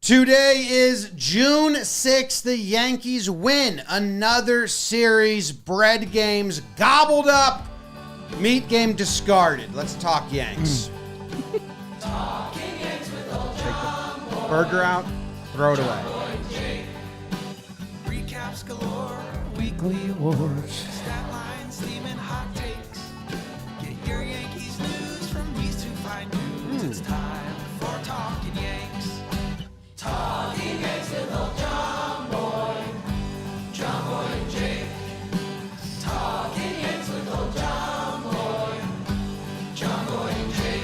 Today is June 6th. The Yankees win another series. Bread games gobbled up. Meat game discarded. Let's talk Yanks. Talking Yanks with old Take the burger out, throw it away. Recaps galore, weekly awards, stat lines, theme, and hot takes. Get your Yankees news from these two fine dudes. It's time for Talking Yanks. Talking Yanks with old John Boy and Jake. Talking Yanks with old John Boy and Jake.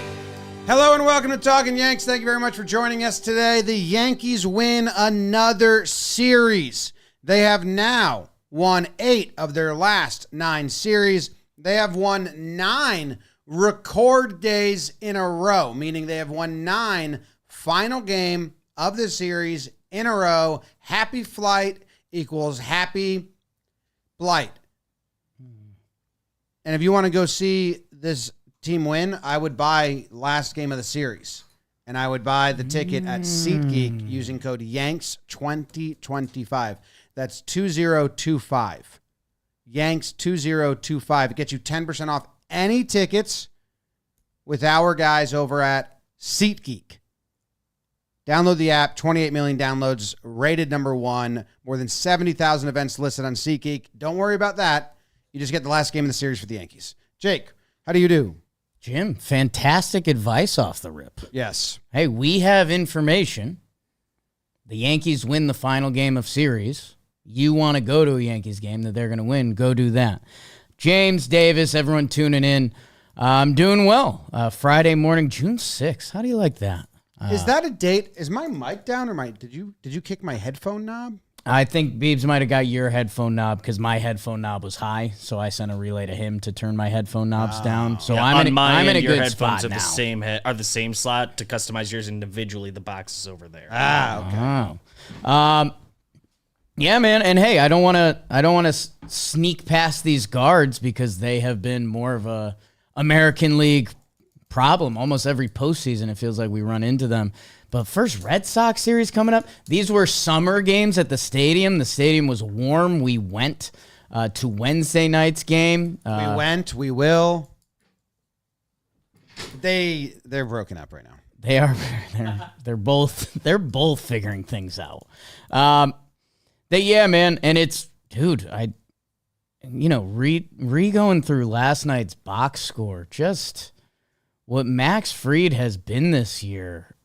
Hello and welcome to Talkin' Yanks. Thank you very much for joining us today. The Yankees win another series. They have now won 8 of their last 9 series. They have won 9 record days in a row, meaning they have won 9 final game of the series in a row. Happy flight equals happy blight. And if you want to go see this team win, I would buy last game of the series. And I would buy the ticket at SeatGeek using code YANKS2025. That's 2025. YANKS2025. It gets you 10% off any tickets with our guys over at SeatGeek. Download the app, 28 million downloads, rated number 1, more than 70,000 events listed on SeatGeek. Don't worry about that. You just get the last game of the series for the Yankees. Jake, how do you do? Jim, fantastic advice off the rip. Yes. Hey, we have information. The Yankees win the final game of series. You want to go to a Yankees game that they're going to win, go do that. James, Davis, everyone tuning in. I'm doing well. Friday morning, June 6th. How do you like that? Is that a date? Is my mic down or did you kick my headphone knob? I think Beebs might have got your headphone knob because my headphone knob was high, so I sent a relay to him to turn my headphone knobs down. So Yeah, I'm in a your good headphones spot are now. the same slot to customize yours individually. The box is over there. Okay. Yeah, man, and hey, I don't want to sneak past these guards because they have been more of a American League problem. Almost every postseason, it feels like we run into them. But first Red Sox series coming up. These were summer games at the stadium. The stadium was warm. We went to Wednesday night's game. We will. They're broken up right now. They are. They're both figuring things out. Yeah, man, and it's, dude, going through last night's box score, just what Max Fried has been this year.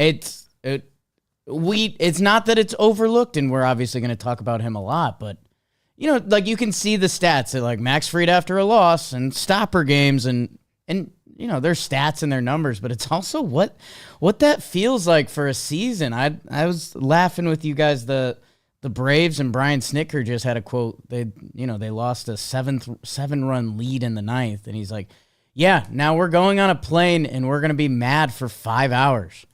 It's not that it's overlooked, and we're obviously going to talk about him a lot, but you can see the stats at Max Fried after a loss and stopper games and their stats and their numbers, but it's also what that feels like for a season. I was laughing with you guys. The Braves and Brian Snitker just had a quote. They lost a 7-run lead in the 9th, and he's like, yeah, now we're going on a plane and we're going to be mad for 5 hours.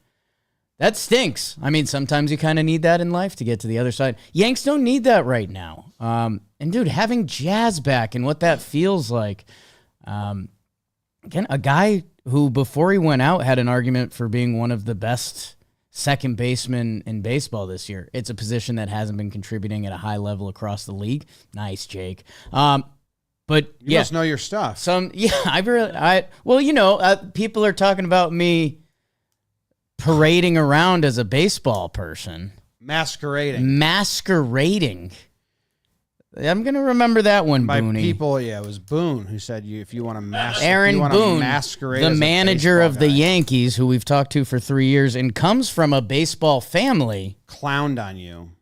That stinks. I mean, sometimes you kind of need that in life to get to the other side. Yanks don't need that right now. And dude, having Jazz back and what that feels like, again, a guy who before he went out had an argument for being one of the best second basemen in baseball this year. It's a position that hasn't been contributing at a high level across the league. Nice, Jake. But you must know your stuff. People are talking about me parading around as a baseball person. Masquerading. I'm going to remember that one, By Booney. people, it was Boone who said if you want to masquerade, the manager of the Yankees, who we've talked to for 3 years and comes from a baseball family, clowned on you.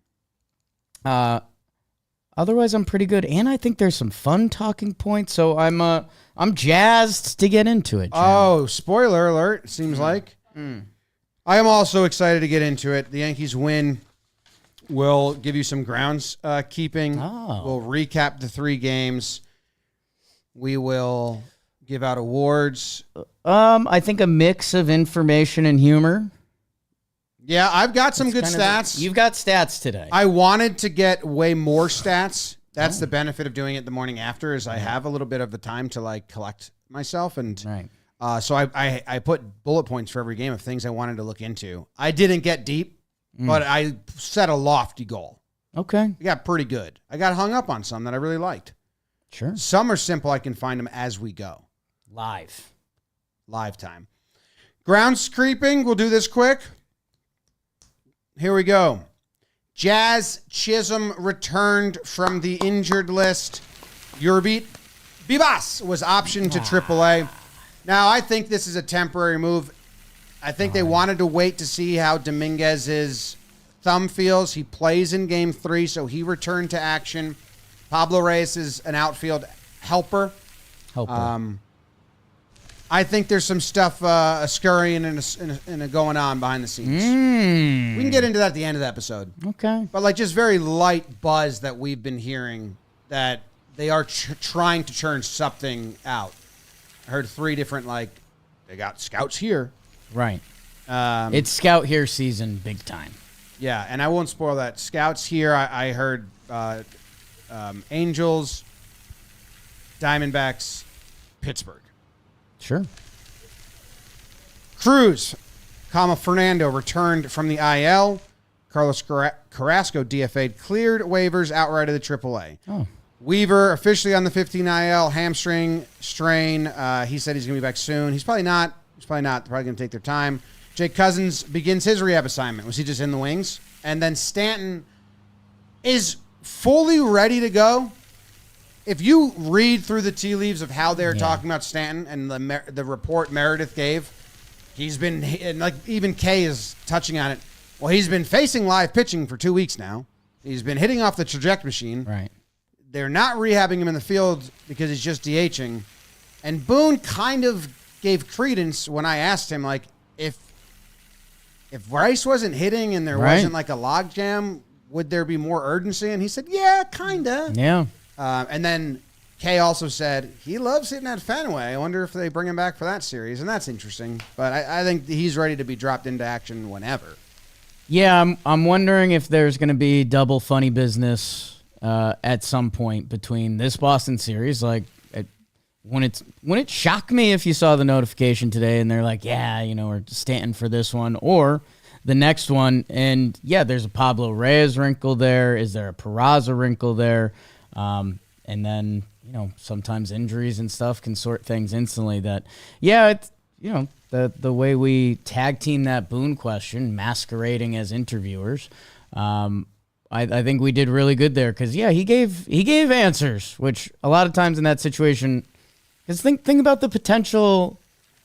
Otherwise, I'm pretty good, and I think there's some fun talking points. So I'm jazzed to get into it, Jim. Oh, spoiler alert! Seems like I am also excited to get into it. The Yankees win. We'll give you some grounds keeping. We'll recap the 3 games. We will give out awards. I think a mix of information and humor. Yeah, I've got some good stats. You've got stats today. I wanted to get way more stats. That's the benefit of doing it the morning after, is I have a little bit of the time to collect myself and So I put bullet points for every game of things I wanted to look into. I didn't get deep, but I set a lofty goal. Okay. I got pretty good. I got hung up on some that I really liked. Sure. Some are simple. I can find them as we go. Live time. Grounds creeping. We'll do this quick. Here we go. Jazz Chisholm returned from the injured list. Yerbeat Bibas was optioned to AAA. Now, I think this is a temporary move. I think they wanted to wait to see how Dominguez's thumb feels. He plays in Game 3, so he returned to action. Pablo Reyes is an outfield helper. I think there's some stuff scurrying and going on behind the scenes. We can get into that at the end of the episode. Okay. But like just very light buzz that we've been hearing that they are trying to churn something out. I heard 3 different, like, they got scouts here. Right. It's scout here season big time. Yeah, and I won't spoil that. Scouts here, I heard Angels, Diamondbacks, Pittsburgh. Sure. Cruz, Fernando returned from the IL. Carlos Carrasco DFA'd, cleared waivers outright of the AAA. Oh. Weaver officially on the 15 IL, hamstring strain. He said he's going to be back soon. He's probably not. They're probably going to take their time. Jake Cousins begins his rehab assignment. Was he just in the wings? And then Stanton is fully ready to go. If you read through the tea leaves of how they're talking about Stanton and the report Meredith gave, he's been, and like even Kay is touching on it. Well, he's been facing live pitching for 2 weeks now. He's been hitting off the trajectory machine. Right. They're not rehabbing him in the field because he's just DHing. And Boone kind of gave credence when I asked him, like, if Rice wasn't hitting and there wasn't like a logjam, would there be more urgency? And he said, yeah, kind of. Yeah. And then Kay also said he loves hitting at Fenway. I wonder if they bring him back for that series, and that's interesting. But I think he's ready to be dropped into action whenever. Yeah, I'm wondering if there's going to be double funny business at some point between this Boston series. Like, wouldn't it shock me if you saw the notification today and they're like, yeah, we're Stanton for this one, or the next one, and yeah, there's a Pablo Reyes wrinkle there. Is there a Peraza wrinkle there? And then, sometimes injuries and stuff can sort things instantly that, it's, the way we tag team that Boone question, masquerading as interviewers, I think we did really good there because, he gave answers, which a lot of times in that situation, because think about the potential,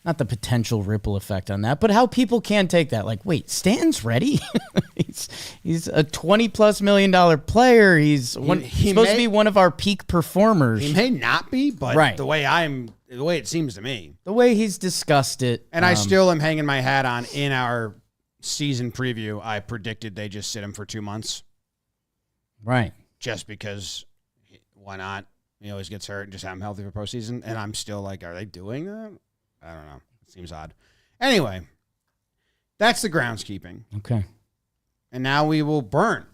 not the potential ripple effect on that, but how people can take that. Like, wait, Stanton's ready? he's a $20+ million player. He's supposed to be one of our peak performers. He may not be, but the way it seems to me, the way he's discussed it, and I still am hanging my hat on. In our season preview, I predicted they just sit him for 2 months, right? Just because, why not? He always gets hurt and just have him healthy for postseason. And I'm still like, are they doing that? I don't know. It seems odd. Anyway, that's the groundskeeping. Okay. And now we will burn.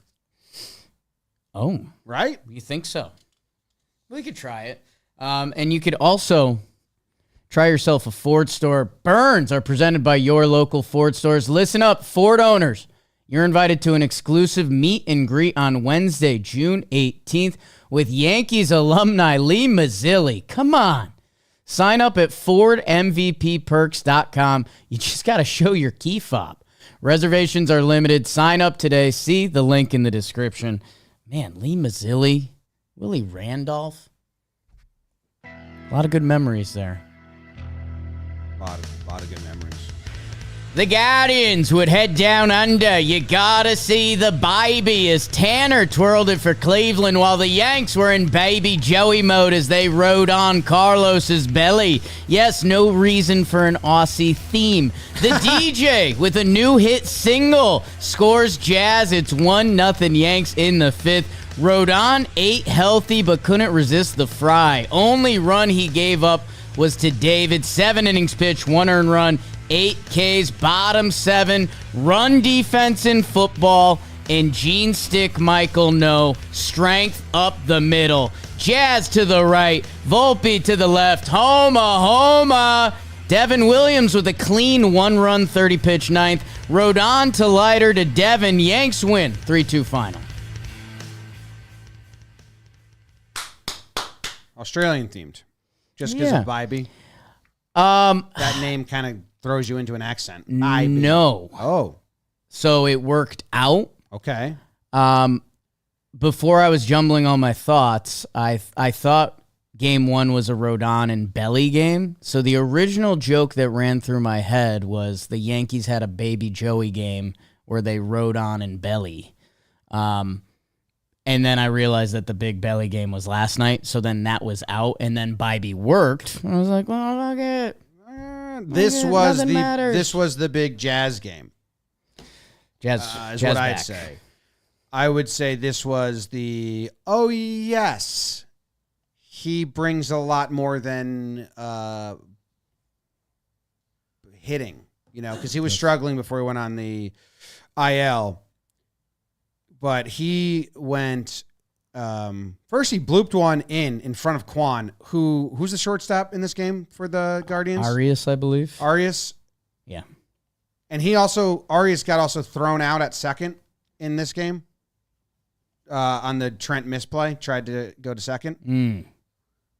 Oh. Right? You think so? We could try it. And you could also try yourself a Ford store. Burns are presented by your local Ford stores. Listen up, Ford owners. You're invited to an exclusive meet and greet on Wednesday, June 18th with Yankees alumni Lee Mazzilli. Come on. Sign up at FordMVPPerks.com. You just got to show your key fob. Reservations are limited. Sign up today. See the link in the description. Man, Lee Mazzilli, Willie Randolph. A lot of good memories there. A lot of good memories. The Guardians would head down under. You gotta see the baby as Tanner twirled it for Cleveland while the Yanks were in baby Joey mode as they rode on Carlos's belly. Yes, no reason for an Aussie theme. The DJ with a new hit single scores Jazz. It's 1-0 Yanks in the 5th. Rodon ate healthy but couldn't resist the fry. Only run he gave up was to David. 7 innings pitched, 1 earned run. 8 Ks, bottom 7, run defense in football, and Gene Stick Michael no, strength up the middle. Jazz to the right, Volpe to the left, Homa, Devin Williams with a clean 1-run 30-pitch ninth. Rodon to Leiter to Devin. Yanks win 3-2 final. Australian themed. Just because Yeah. of Bybee. Um, That name kind of throws you into an accent. Bybee. no. Oh, So it worked out. okay. Before I was jumbling all my thoughts, I thought game one was a Rodon and Belly game. So the original joke that ran through my head was the Yankees had a Baby Joey game where they Rodon and Belly. And then I realized that the big Belly game was last night. So then that was out. And then Bybee worked. I was like, well, fuck it. This Okay, was nothing matters. this was the big Jazz game. Jazz, Is Jazz what I'd back. say. I would say this was the, oh, yes, he brings a lot more than hitting, because he was struggling before he went on the IL. But he went, first he blooped one in front of Quan, who's the shortstop in this game for the Guardians? Arias, I believe. Arias. Yeah. And Arias got also thrown out at second in this game on the Trent misplay, tried to go to second.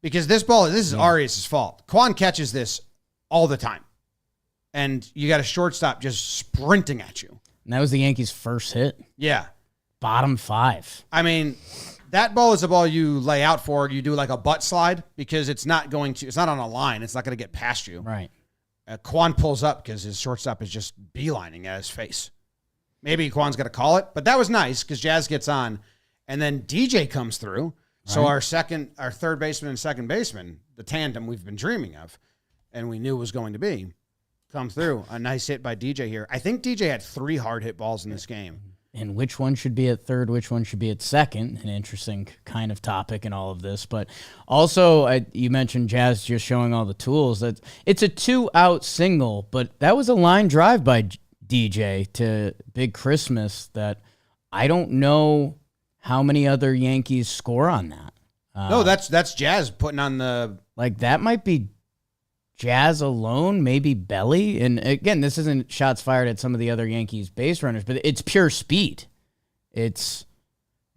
Because this is Arias' fault. Quan catches this all the time. And you got a shortstop just sprinting at you. And that was the Yankees' first hit. Yeah. Bottom 5. I mean, that ball is a ball you lay out for. You do like a butt slide because it's not on a line. It's not going to get past you. Right. Quan pulls up because his shortstop is just beelining at his face. Maybe Quan's going to call it, but that was nice because Jazz gets on, and then DJ comes through. So our third baseman and second baseman, the tandem we've been dreaming of, and we knew was going to be, come through. A nice hit by DJ here. I think DJ had 3 hard hit balls in this game. And which one should be at third, which one should be at second? An interesting kind of topic in all of this. But also, you mentioned Jazz just showing all the tools. It's a 2-out single, but that was a line drive by DJ to Big Christmas that I don't know how many other Yankees score on that. No, that's Jazz putting on the... Like, that might be Jazz alone, maybe Belly. And again, this isn't shots fired at some of the other Yankees base runners, but it's pure speed. It's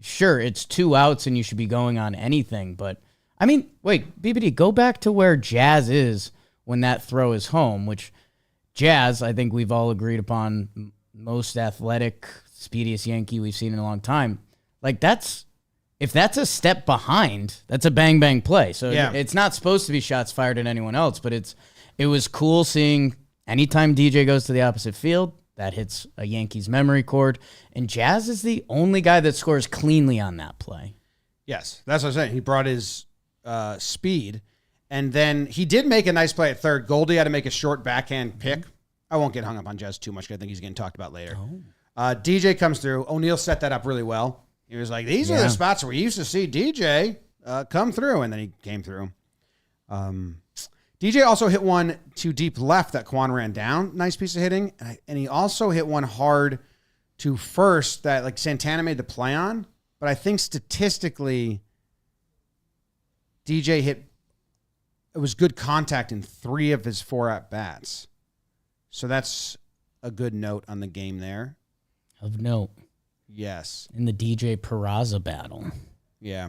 2 outs and you should be going on anything. But I mean, wait, BBD, go back to where Jazz is when that throw is home, which Jazz, I think we've all agreed upon, most athletic, speediest Yankee we've seen in a long time. Like if that's a step behind, that's a bang bang play. So yeah. It's not supposed to be shots fired at anyone else, but it was cool seeing anytime DJ goes to the opposite field, that hits a Yankees memory cord. And Jazz is the only guy that scores cleanly on that play. Yes, that's what I'm saying. He brought his speed, and then he did make a nice play at third. Goldie had to make a short backhand pick. I won't get hung up on Jazz too much because I think he's getting talked about later. DJ comes through. O'Neal set that up really well. He was like, these are the spots where we used to see DJ come through, and then he came through. DJ also hit one to deep left that Quan ran down. Nice piece of hitting. And he also hit one hard to first that like Santana made the play on. But I think statistically, DJ it was good contact in 3 of his 4 at-bats. So that's a good note on the game there. Of note. Yes. In the DJ Peraza battle. Yeah.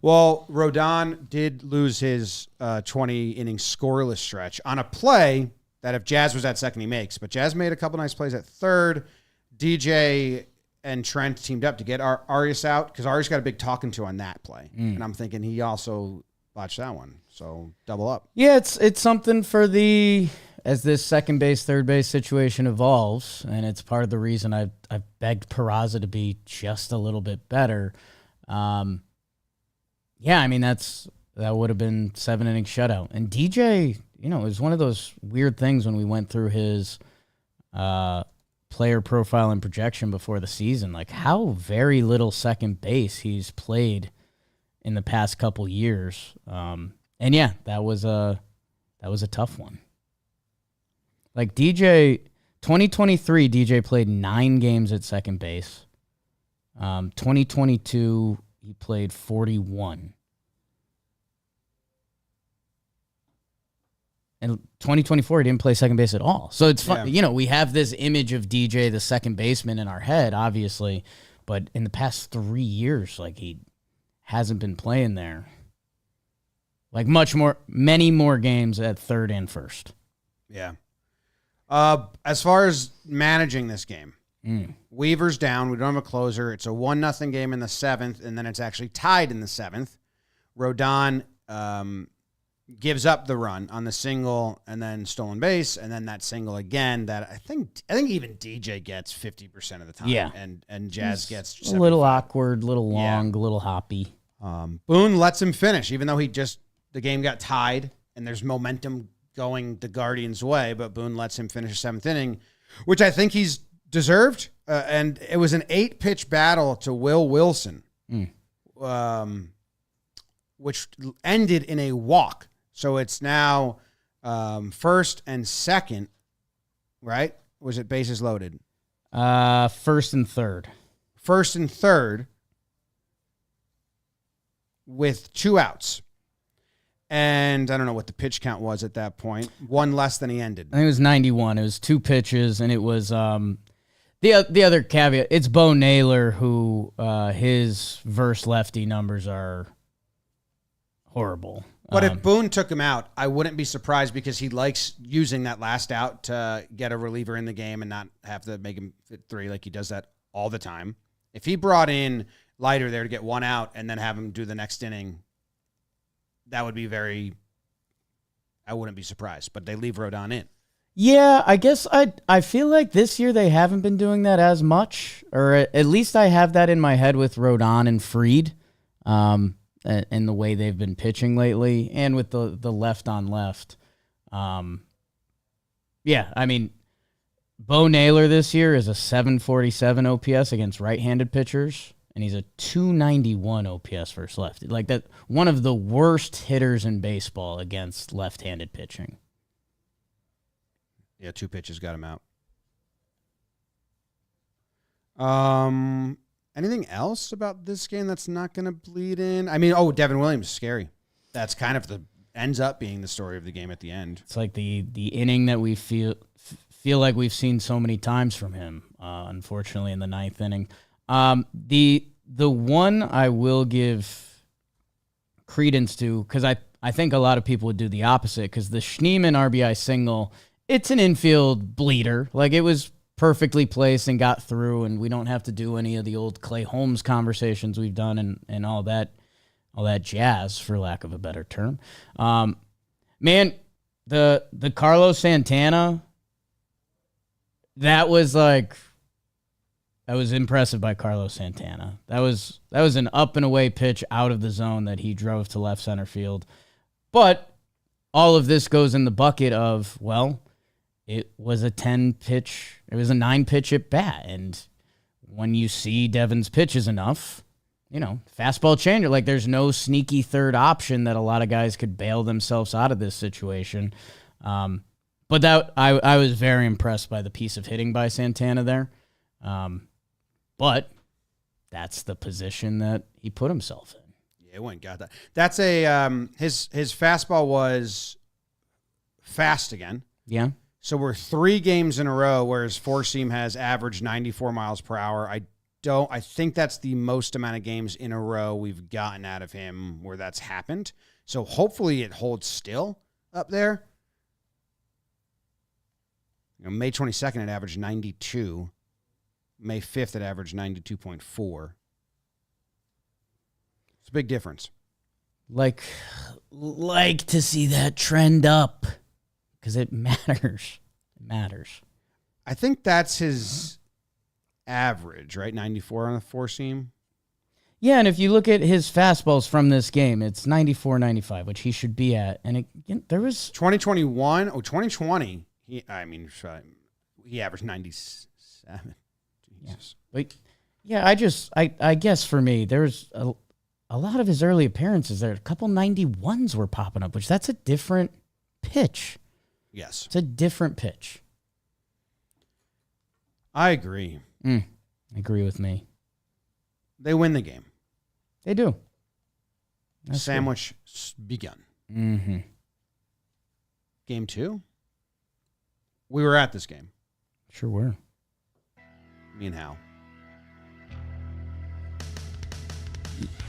Well, Rodon did lose his 20-inning scoreless stretch on a play that if Jazz was at second, he makes. But Jazz made a couple nice plays at third. DJ and Trent teamed up to get Arias out because Arias got a big talking to on that play. And I'm thinking he also botched that one. So double up. Yeah, it's something for as this second base, third base situation evolves, and it's part of the reason I've begged Peraza to be just a little bit better. Yeah, I mean, that would have been 7-inning shutout. And DJ, it was one of those weird things when we went through his player profile and projection before the season, like how very little second base he's played in the past couple years. And yeah, that was a tough one. Like 2023, DJ played 9 games at second base. 2022, he played 41. in 2024, he didn't play second base at all. So it's fun. Yeah. You know, we have this image of DJ, the second baseman, in our head, obviously. But in the past 3 years, like, he hasn't been playing there. Like, many more games at third and first. Yeah. As far as managing this game, Weaver's down. We don't have a closer. It's a 1-0 game in the 7th, and then it's actually tied in the 7th. Rodon gives up the run on the single and then stolen base, and then that single again that I think even DJ gets 50% of the time. Yeah. And Jazz gets a little awkward, little Yeah. long, a little hoppy. Boone lets him finish, even though the game got tied and there's momentum going the Guardians' way, but Boone lets him finish the 7th inning, which I think he's deserved. And it was an 8-pitch battle to Will Wilson, which ended in a walk. So it's now first and second, right? Was it bases loaded? First and third. First and third with 2 outs. And I don't know what the pitch count was at that point. 1 less than he ended. I think it was 91. It was 2 pitches, and it was the other caveat. It's Bo Naylor, who his verse lefty numbers are horrible. But if Boone took him out, I wouldn't be surprised because he likes using that last out to get a reliever in the game and not have to make him fit 3 like he does that all the time. If he brought in Leiter there to get 1 out and then have him do the next inning, that would be I wouldn't be surprised. But they leave Rodon in. Yeah, I guess I feel like this year they haven't been doing that as much, or at least I have that in my head with Rodon and Fried. And the way they've been pitching lately, and with the left on left. Yeah, I mean, Bo Naylor this year is a 747 OPS against right-handed pitchers, and he's a 291 OPS versus lefty. Like, that, one of the worst hitters in baseball against left-handed pitching. Yeah, 2 pitches got him out. Anything else about this game that's not going to bleed in? I mean, Devin Williams is scary. That's kind of ends up being the story of the game at the end. It's like the inning that we feel like we've seen so many times from him. Unfortunately, in the 9th inning, the one I will give credence to, because I think a lot of people would do the opposite, because the Schneemann RBI single, it's an infield bleeder. Like, it was perfectly placed and got through, and we don't have to do any of the old Clay Holmes conversations we've done and all that jazz, for lack of a better term. Man, the Carlos Santana, that was impressive by Carlos Santana. That was an up and away pitch out of the zone that he drove to left center field. But all of this goes in the bucket of, well, it was a 9-pitch at bat. And when you see Devin's pitches enough, fastball changer, like, there's no sneaky third option that a lot of guys could bail themselves out of this situation. But that I was very impressed by the piece of hitting by Santana there. But that's the position that he put himself in. Yeah, went got that. That's his fastball was fast again. Yeah. So we're 3 games in a row where his 4-seam has averaged 94 miles per hour. I think that's the most amount of games in a row we've gotten out of him where that's happened. So hopefully it holds still up there. May 22nd it averaged 92. May 5th it averaged 92.4. It's a big difference. Like to see that trend up, because it matters. It matters. I think that's his average, right? 94 on the 4-seam. Yeah, and if you look at his fastballs from this game, it's 94, 95, which he should be at. And there was 2020, he averaged 97. Jesus. Yeah, I guess for me, there's a lot of his early appearances there. A couple 91s were popping up, which that's a different pitch. Yes. It's a different pitch. I agree. Agree with me. They win the game. They do. That's Sandwich begun. Mm-hmm. Game 2? We were at this game. Sure were. Me and Hal.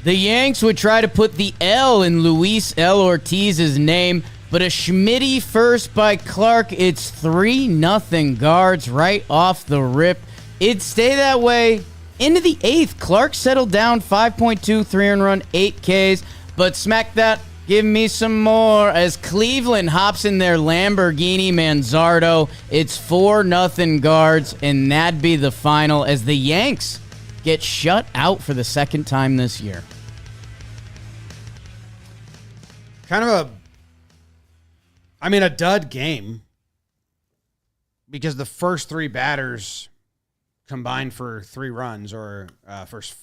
The Yanks would try to put the L in Luis L. Ortiz's name, but a Schmitty first by Clarke. It's 3-0 Guards right off the rip. It'd stay that way into the 8th. Clarke settled down 5.2, 3-earned run, 8 Ks, but smack that, give me some more as Cleveland hops in their Lamborghini Manzardo. It's 4-0 Guards, and that'd be the final as the Yanks get shut out for the second time this year. Kind of a dud game because the first 3 batters combined for 3 runs, or first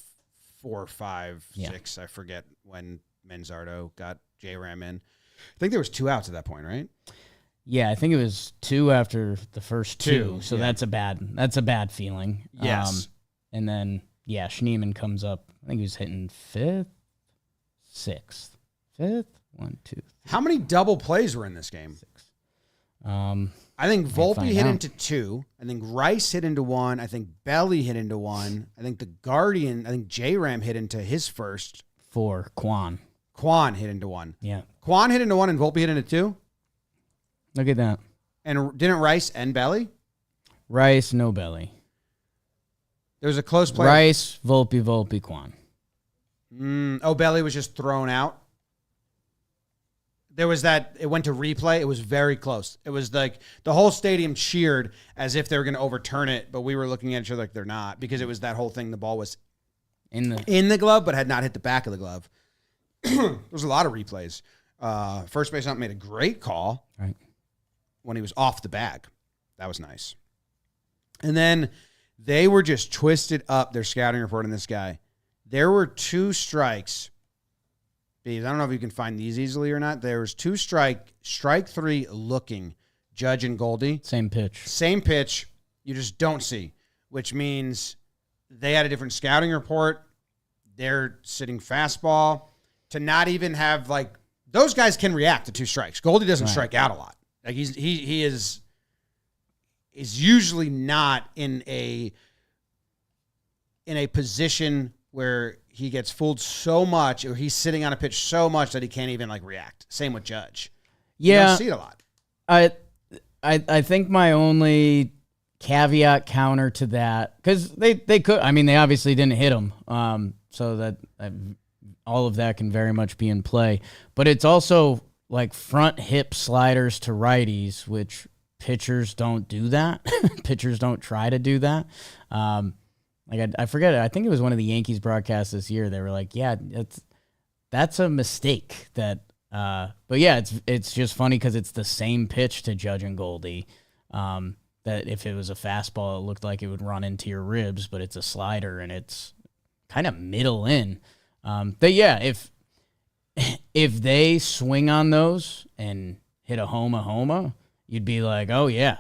4, 5, 6. I forget when Manzardo got J-Ram in. I think there was 2 outs at that point, right? Yeah, I think it was 2 after the first 2. So yeah. that's a bad feeling. Yes. And then Schneemann comes up. I think he was hitting 5th, 6th, 5th. 1, 2, 3, How many double plays were in this game? 6. I think Volpe find hit out. into 2. I think Rice hit into 1. I think Belly hit into 1. I think J-Ram hit into his first. 4, Quan. Quan hit into 1. Yeah. Quan hit into 1 and Volpe hit into 2. Look at that. And didn't Rice and Belly? Rice, no Belly. There was a close play. Rice, Volpe, Quan. Belly was just thrown out. There was that, it went to replay. It was very close. It was like the whole stadium cheered as if they were going to overturn it, but we were looking at each other like they're not, because it was that whole thing. The ball was in the glove, but had not hit the back of the glove. There was a lot of replays. First base ump made a great call when he was off the bag. That was nice. And then they were just twisted up their scouting report on this guy. There were 2 strikes. I don't know if you can find these easily or not. There was 2 strike 3 looking, Judge and Goldie. Same pitch. You just don't see, which means they had a different scouting report. They're sitting fastball to not even have, like, those guys can react to 2 strikes. Goldie doesn't strike out a lot. Like he is usually not in a position where he gets fooled so much, or he's sitting on a pitch so much that he can't even, like, react. Same with Judge. You don't see it a lot. I think my only caveat counter to that, because they could, I mean, they obviously didn't hit him, so that all of that can very much be in play. But it's also like front hip sliders to righties, which pitchers don't do that. Pitchers don't try to do that. I forget it. I think it was one of the Yankees broadcasts this year. They were like, "Yeah, that's a mistake." But yeah, it's just funny because it's the same pitch to Judge and Goldie. That if it was a fastball, it looked like it would run into your ribs, but it's a slider and it's kind of middle in. But yeah, if they swing on those and hit a homa, you'd be like, oh yeah,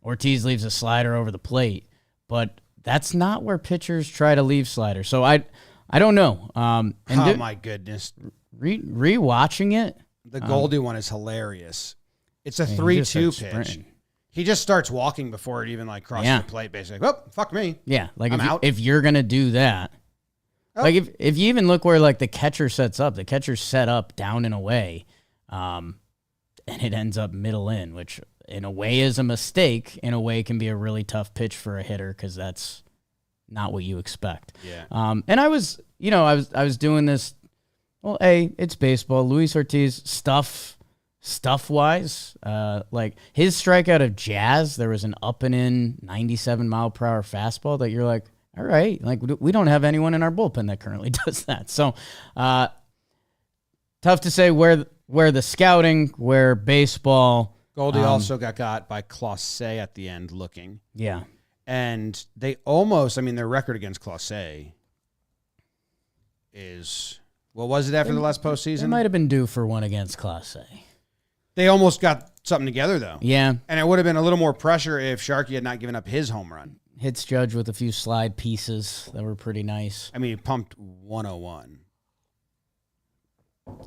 Ortiz leaves a slider over the plate, but that's not where pitchers try to leave sliders. So I don't know. My goodness. Rewatching it. The Goldie one is hilarious. It's a 3-2 pitch. Sprinting. He just starts walking before it even crosses the plate, basically. Oh, fuck me. Yeah, like I'm if you're going to do that. Oh. Like if you even look where the catcher sets up, the catcher's set up down and away, and it ends up middle in, which in a way is a mistake. In a way can be a really tough pitch for a hitter because that's not what you expect. Yeah. And I was doing this. Well, it's baseball. Luis Ortiz stuff-wise, like his strikeout of Jazz, there was an up and in 97 mile per hour fastball that you're like, all right, like we don't have anyone in our bullpen that currently does that. So, tough to say where the scouting, where baseball. Goldie also got by Clase at the end looking. Yeah. And they almost, their record against Clase is, what was it after the last postseason? They might have been due for one against Clase. They almost got something together, though. Yeah. And it would have been a little more pressure if Sharkey had not given up his home run. Hits Judge with a few slide pieces that were pretty nice. He pumped 101.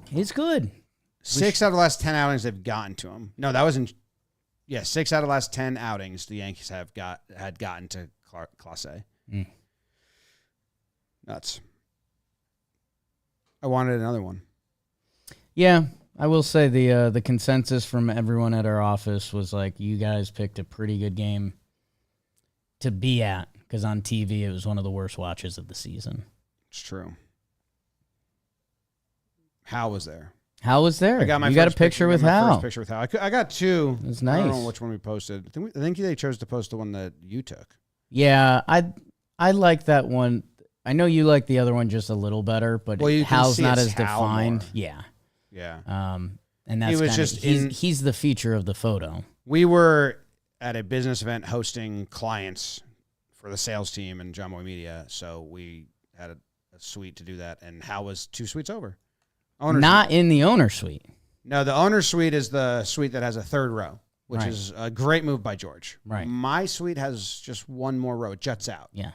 He's good. 6 out of the last 10 outings they've gotten to him. No, that wasn't. Yeah, 6 out of the last 10 outings the Yankees had gotten to Clase. Nuts. I wanted another one. Yeah, I will say the consensus from everyone at our office was like, you guys picked a pretty good game to be at, because on TV it was one of the worst watches of the season. It's true. Hal was there. Hal was there. I got my you got a first picture with Hal. First picture with Hal. I got 2. It was I don't nice. know which one we posted. I think they chose to post the one that you took. Yeah, I like that one. I know you like the other one just a little better, but Well, you can Hal's see not it's as Hal defined. more. Yeah. Yeah. And that's He was kinda, just in- he's the feature of the photo. We were at a business event hosting clients for the sales team and John Boy Media, so we had a suite to do that, and Hal was 2 suites over. Owner's Not in the owner suite. No, the owner's suite is the suite that has a 3rd row, which Right. is a great move by George. Right. My suite has just one more row. It juts out. Yeah.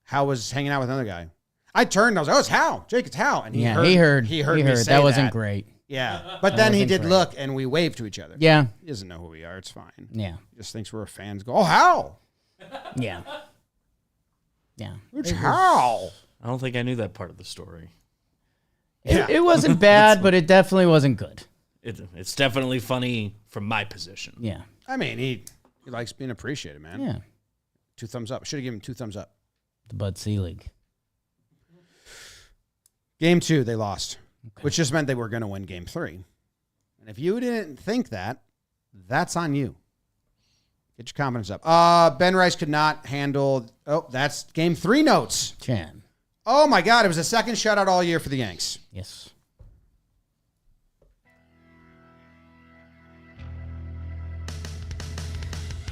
Hal was hanging out with another guy. I turned and I was like, oh, it's Hal. Jake, it's Hal. And he heard He me heard. say That wasn't great. Yeah. But then he wasn't did great. look and we waved to each other. Yeah. He doesn't know who we are. It's fine. Yeah. He just thinks we're fans. Go, oh, Hal. Yeah. Yeah. It's Hal. I don't think I knew that part of the story. Yeah. It wasn't bad, but it definitely wasn't good. It's definitely funny from my position. Yeah. I mean, he likes being appreciated, man. Yeah. 2 thumbs up. Should have given him 2 thumbs up. The Bud Selig. Game 2, they lost, which just meant they were going to win Game 3. And if you didn't think that, that's on you. Get your confidence up. Ben Rice could not handle. Oh, that's Game 3 notes. Chan. Oh, my God. It was the second shutout all year for the Yanks. Yes.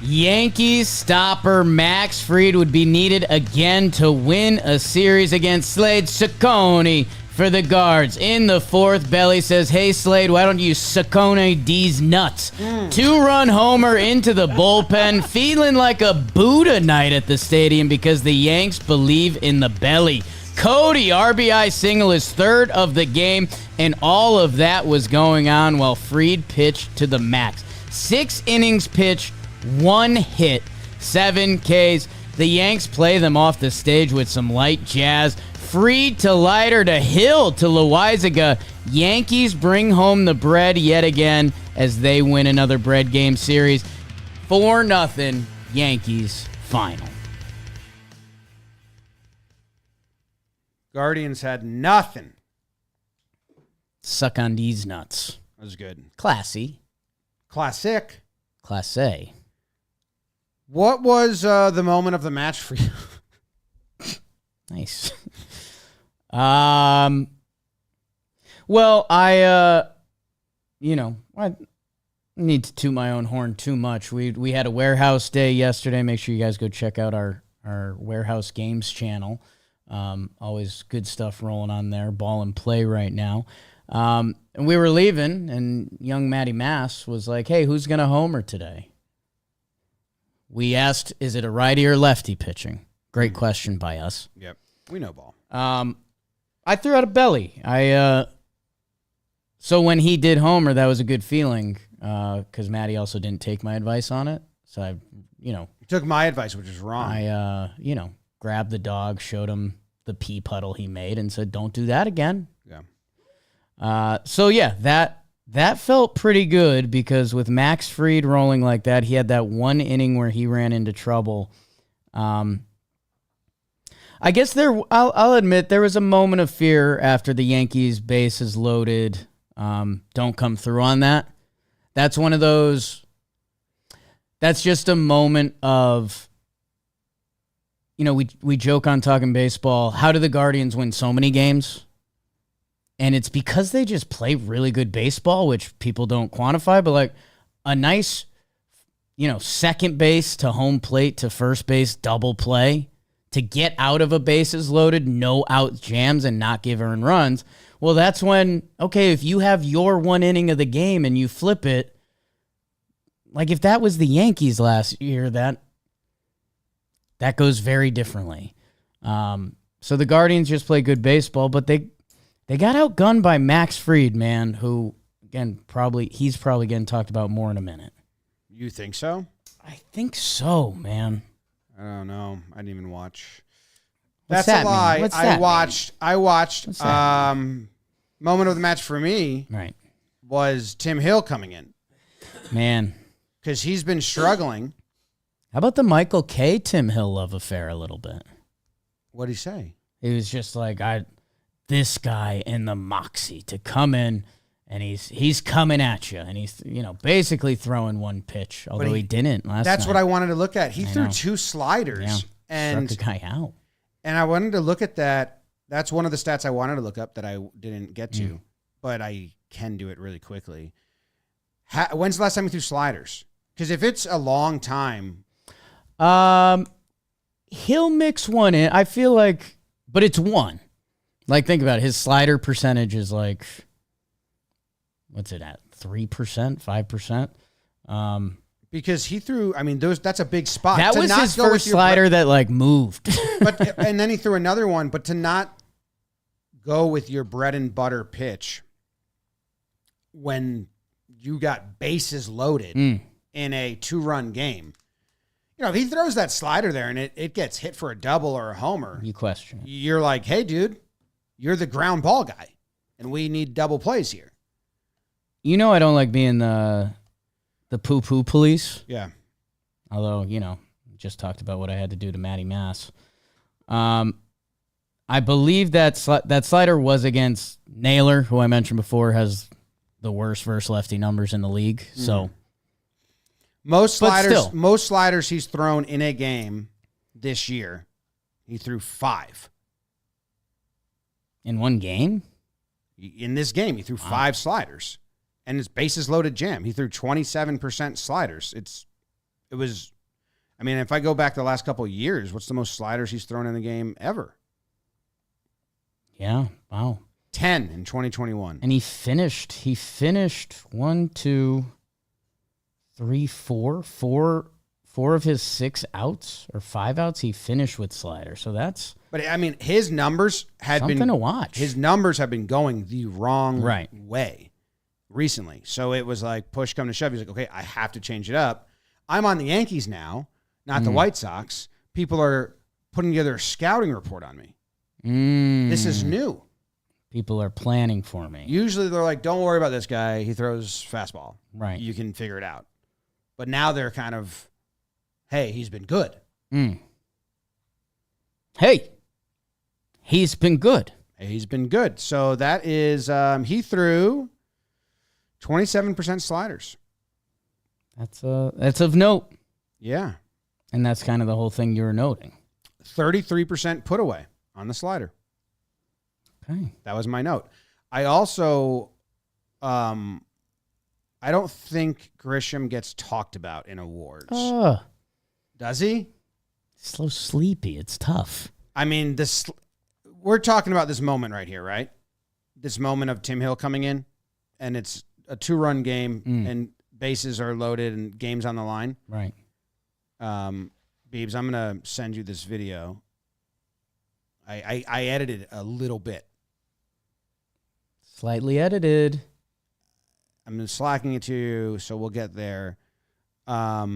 Yankees stopper Max Fried would be needed again to win a series against Slade Ciccone for the Guards. In the 4th, Belly says, hey, Slade, why don't you Ciccone these nuts? 2-run homer into the bullpen, feeling like a Buddha night at the stadium because the Yanks believe in the Belly. Cody, RBI single, his 3rd of the game, and all of that was going on while Fried pitched to the max. 6 innings pitched, 1 hit, 7 Ks. The Yanks play them off the stage with some light jazz. Fried to Leiter to Hill to Loaisiga. Yankees bring home the bread yet again as they win another bread game series. 4-0 Yankees final. Guardians had nothing. Suck on these nuts. That was good. Classy. Classic. Class A. What was the moment of the match for you? Nice. Well, I need to toot my own horn too much. We had a warehouse day yesterday. Make sure you guys go check out our warehouse games channel. Always good stuff rolling on there. Ball and play right now. And we were leaving, and young Matty Mass was like, hey, who's going to homer today? We asked, is it a righty or lefty pitching? Great question by us. Yep. We know ball. I threw out a belly. So when he did homer, that was a good feeling because Matty also didn't take my advice on it. So You took my advice, which is wrong. I grabbed the dog, showed him the pee puddle he made, and said, "Don't do that again." Yeah. So yeah, that felt pretty good because with Max Fried rolling like that, he had that 1 inning where he ran into trouble. I guess I'll admit there was a moment of fear after the Yankees bases loaded. Don't come through on that. That's one of those. That's just a moment of. We joke on Talking Baseball. How do the Guardians win so many games? And it's because they just play really good baseball, which people don't quantify, but like a nice, second base to home plate to first base double play to get out of a bases loaded, no out jams and not give earned runs. Well, that's when, okay, if you have your 1 inning of the game and you flip it, like if that was the Yankees last year, that goes very differently. So the Guardians just play good baseball, but they got outgunned by Max Fried, man, who again, he's probably getting talked about more in a minute. You think so? I think so, man. I don't know. I didn't even watch. What's That's that a lie. mean? What's I that watched. What's that Moment of the match for me Right. was Tim Hill coming in Man. because he's been struggling. How about the Michael K. Tim Hill love affair a little bit? What'd he say? It was just like this guy in the moxie to come in, and he's coming at you, and he's basically throwing one pitch, although he didn't last. That's night. what I wanted to look at. He threw know. 2 sliders, Yeah. and Struck a guy out. and I wanted to look at that. That's one of the stats I wanted to look up that I didn't get to, but I can do it really quickly. When's the last time you threw sliders? Because if it's a long time, He'll mix one in. I feel like, but it's one. Like, think about it. His slider percentage is like, what's it at? 3%, 5%. because he threw. I mean, that's a big spot. That To was not his go with first your slider that like moved. But and then he threw another one. But to not go with your bread and butter pitch when you got bases loaded in a 2-run game. If he throws that slider there and it gets hit for a double or a homer, You question it. you're like, hey, dude, you're the ground ball guy, and we need double plays here. I don't like being the poo-poo police. Yeah. Although, just talked about what I had to do to Matty Mass. I believe that slider was against Naylor, who I mentioned before has the worst versus lefty numbers in the league. So Most But still. sliders he's thrown in a game this year, he threw 5. in one game, In this game, he threw 5 sliders. And it's bases loaded jam. He threw 27% sliders. It was, I mean, if I go back the last couple of years, what's the most sliders he's thrown in a game ever? yeah, wow. 10 in 2021. And he finished 1, 2, 3, 4 of his 6 outs or 5 outs. He finished with slider. So that's But I mean, his numbers had something been to watch. His numbers have been going the wrong Right. way recently. So it was like push come to shove. He's like, okay, I have to change it up. I'm on the Yankees now, not the White Sox. People are putting together a scouting report on me. This is new. People are planning for me. Usually they're like, don't worry about this guy. He throws fastball. Right. You can figure it out. But now they're kind of, hey, he's been good. Hey, he's been good. He's been good. So that is, he threw 27% sliders. That's of note. Yeah. And that's kind of the whole thing you were noting. 33% put away on the slider. Okay. That was my note. I also, I don't think Grisham gets talked about in awards. Does he? So sleepy. It's tough. I mean, we're talking about this moment right here, right? This moment of Tim Hill coming in, and it's a 2-run game, and bases are loaded and games on the line. Right. Beebs, I'm going to send you this video. I edited a little bit. Slightly edited. I'm slacking it to you, so we'll get there. Or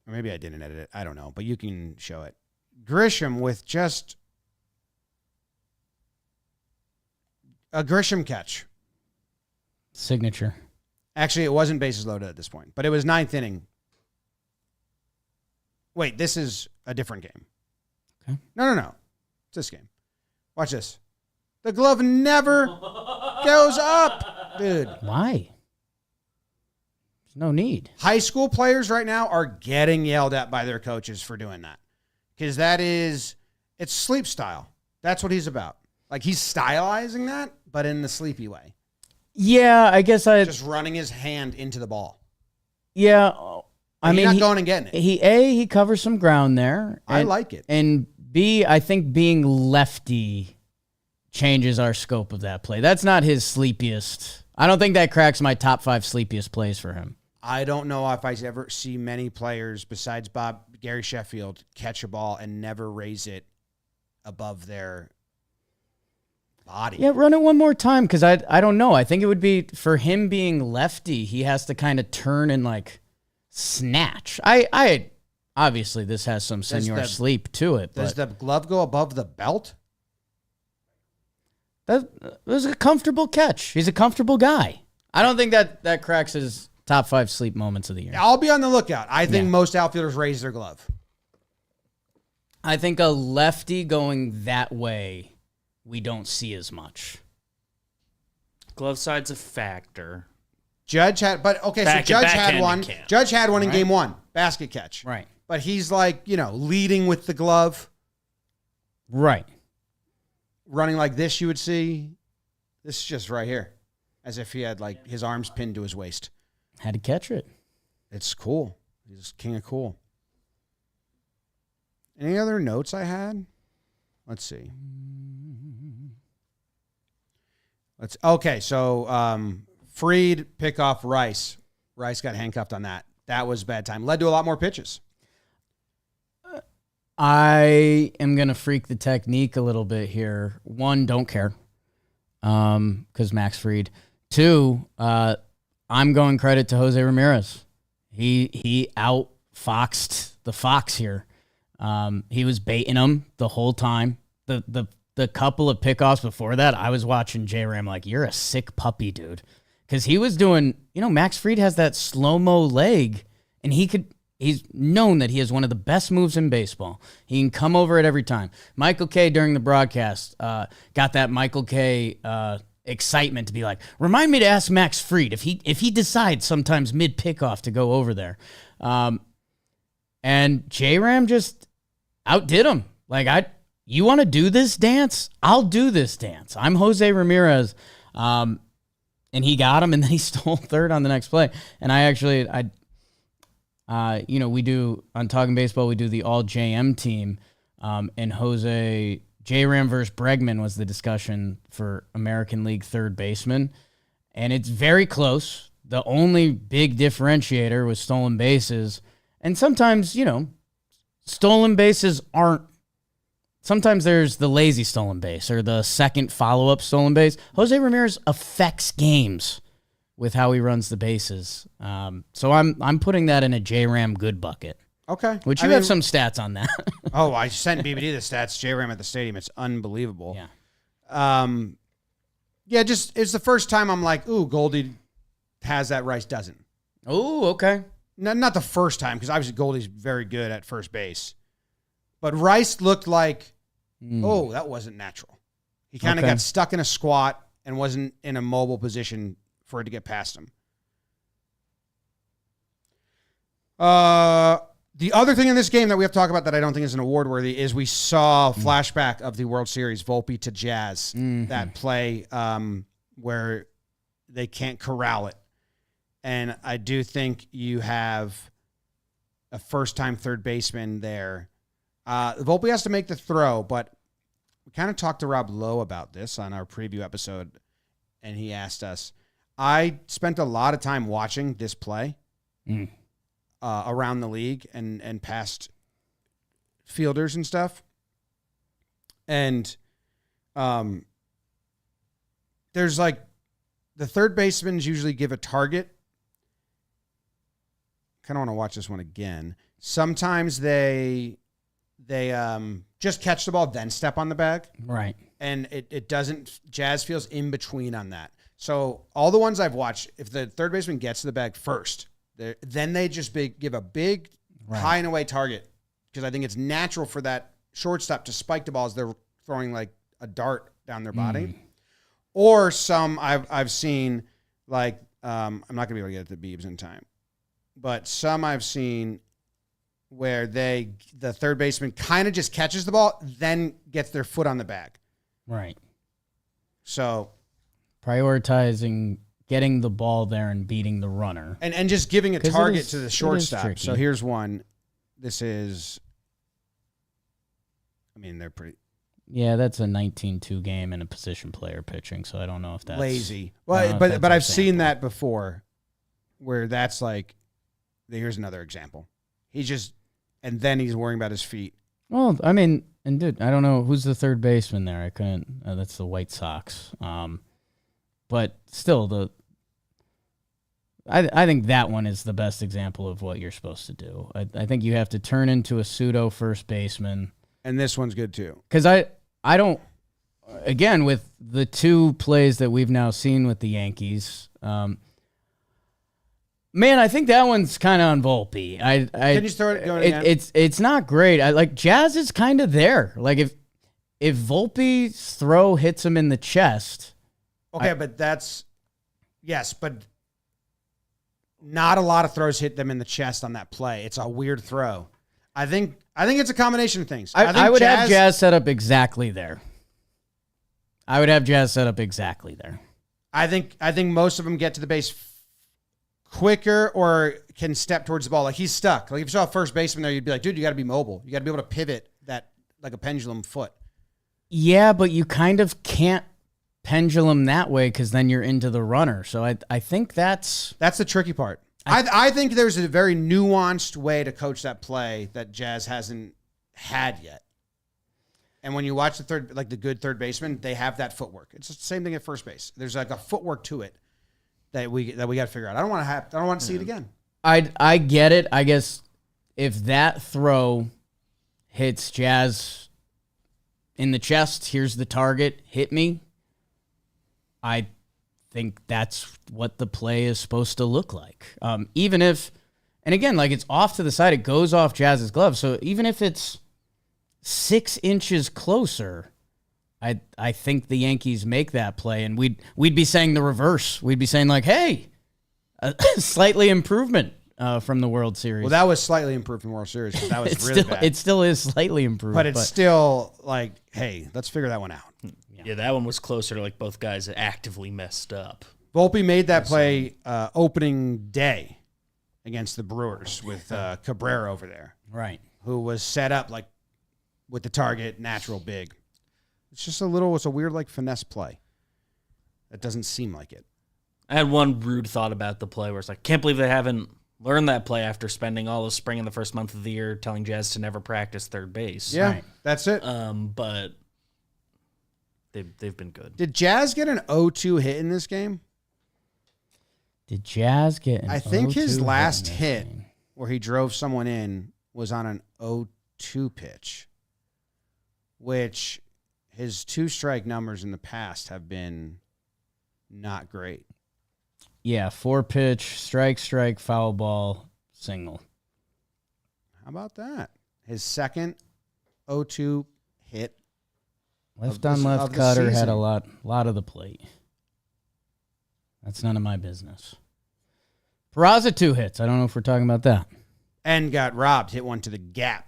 maybe I didn't edit it. I don't know, but you can show it. Grisham with just a Grisham catch. Signature. Actually, it wasn't bases loaded at this point, but it was 9th inning. Wait, this is a different game. Okay. No. It's this game. Watch this. The glove never goes up, dude. Why? There's no need. High school players right now are getting yelled at by their coaches for doing that. Because it's sleep style. That's what he's about. Like, he's stylizing that, but in the sleepy way. Yeah, I guess Just running his hand into the ball. Yeah, I He's mean, not going and getting it. He covers some ground there. I like it. And B, I think being lefty changes our scope of that play. That's not his sleepiest. I don't think that cracks my top 5 sleepiest plays for him. I don't know if I ever see many players besides Gary Sheffield catch a ball and never raise it above their body. Yeah, run it one more time because I don't know. I think it would be for him being lefty. He has to kind of turn and like snatch. I obviously this has some senior sleep to it. Does but the glove go above the belt? that was a comfortable catch. He's a comfortable guy. I don't think that cracks his top 5 sleep moments of the year. I'll be on the lookout. I think most outfielders raise their glove. I think a lefty going that way, we don't see as much. Glove side's a factor. Judge had, but okay, so Judge had one. Judge had one in game 1, basket catch. Right. But he's like, leading with the glove. Right. Running like this, you would see. This is just right here. As if he had like his arms pinned to his waist. Had to catch it. It's cool. He's king of cool. Any other notes I had? Let's see. Okay, so Fried pick off Rice. Rice got handcuffed on that. That was bad time. Led to a lot more pitches. I am going to freak the technique a little bit here. 1, don't care because Max Fried. 2, I'm going credit to Jose Ramirez. He outfoxed the fox here. He was baiting him the whole time. The couple of pickoffs before that, I was watching J-Ram like, you're a sick puppy, dude. Because he was doing, Max Fried has that slow-mo leg, and he's known that he has one of the best moves in baseball. He can come over it every time. Michael Kay during the broadcast got that Michael Kay excitement to be like, remind me to ask Max Fried if he decides sometimes mid-pickoff to go over there. And J-Ram just outdid him. Like, you want to do this dance? I'll do this dance. I'm Jose Ramirez. And he got him, and then he stole third on the next play. And we do, on Talking Baseball, we do the all JM team. And J-Ram versus Bregman was the discussion for American League third baseman. And it's very close. The only big differentiator was stolen bases. And sometimes, stolen bases aren't. Sometimes there's the lazy stolen base or the second follow-up stolen base. Jose Ramirez affects games with how he runs the bases. So I'm putting that in a J-Ram good bucket. Okay. Which you have some stats on that. Oh, I sent BBD the stats. J-Ram at the stadium. It's unbelievable. Yeah. Just it's the first time I'm like, ooh, Goldie has that, Rice doesn't. Oh, okay. No, not the first time, because obviously Goldie's very good at first base. But Rice looked like, oh, that wasn't natural. He kind of got stuck in a squat and wasn't in a mobile position for it to get past him. The other thing in this game that we have to talk about that I don't think is an award worthy is we saw a flashback of the World Series, Volpe to Jazz, that play where they can't corral it. And I do think you have a first-time third baseman there. Volpe has to make the throw, but we kind of talked to Rob Lowe about this on our preview episode, and he asked us. I spent a lot of time watching this play around the league and past fielders and stuff. And there's like the third basemen usually give a target. Kind of want to watch this one again. Sometimes they just catch the ball, then step on the bag. Right. And it doesn't, Jazz feels in between on that. So all the ones I've watched, if the third baseman gets to the bag first, then they just give a big high and away target, because I think it's natural for that shortstop to spike the ball as they're throwing like a dart down their body. Or some I've seen, like, I'm not going to be able to get to the Beebs in time, but some I've seen where the third baseman kind of just catches the ball, then gets their foot on the bag. Right. So prioritizing getting the ball there and beating the runner. And just giving a target to the shortstop. Tricky. So here's one. This is, I mean, they're pretty. Yeah, that's a 19-2 game and a position player pitching, so I don't know if that's lazy. Well, but I've seen that before, where that's like, here's another example. And then he's worrying about his feet. Well, I mean, And dude, I don't know who's the third baseman there. I couldn't. That's the White Sox. But still, I think that one is the best example of what you're supposed to do. I think you have to turn into a pseudo first baseman. And this one's good too. Because I don't. Again, with the two plays that we've now seen with the Yankees, man, I think that one's kind of on Volpe. Can you start going again? It's not great. I like Jazz is kind of there. Like if Volpe's throw hits him in the chest. Okay, but that's yes, but not a lot of throws hit them in the chest on that play. It's a weird throw. I think it's a combination of things. I would have Jazz set up exactly there. I would have Jazz set up exactly there. I think most of them get to the base quicker or can step towards the ball. Like he's stuck. Like if you saw a first baseman there, you'd be like, dude, you got to be mobile. You got to be able to pivot that like a pendulum foot. Yeah, but you kind of can't pendulum that way because then you're into the runner. So I think that's the tricky part. I think there's a very nuanced way to coach that play that Jazz hasn't had yet. And when you watch the good third baseman, they have that footwork. It's the same thing at first base. There's like a footwork to it that we got to figure out. I don't want to see it again. I get it. I guess if that throw hits Jazz in the chest, here's the target, hit me. I think that's what the play is supposed to look like. Even if, and again, like it's off to the side, it goes off Jazz's glove. So even if it's 6 inches closer, I think the Yankees make that play, and we'd be saying the reverse. We'd be saying like, hey, slightly improvement from the World Series. Well, that was slightly improved from the World Series because that was really bad. It still is slightly improved, but it's still like, hey, let's figure that one out. Yeah, that one was closer to like both guys actively messed up. Volpe made that play opening day against the Brewers with Cabrera over there, right? Who was set up like with the target, natural big. It's a weird like finesse play. That doesn't seem like it. I had one rude thought about the play where it's like, can't believe they haven't learned that play after spending all the spring and the first month of the year telling Jazz to never practice third base. Yeah, right. That's it. But they've been good. Did Jazz get an 0-2 hit in this game? Did Jazz get an I think his last hit game? where he drove someone in was on an 0-2 pitch, which his 2-strike numbers in the past have been not great. Yeah, 4-pitch, strike, foul ball, single. How about that? His second 0-2 hit. Left on left cutter had a lot of the plate. That's none of my business. Peraza 2 hits. I don't know if we're talking about that. And got robbed. Hit one to the gap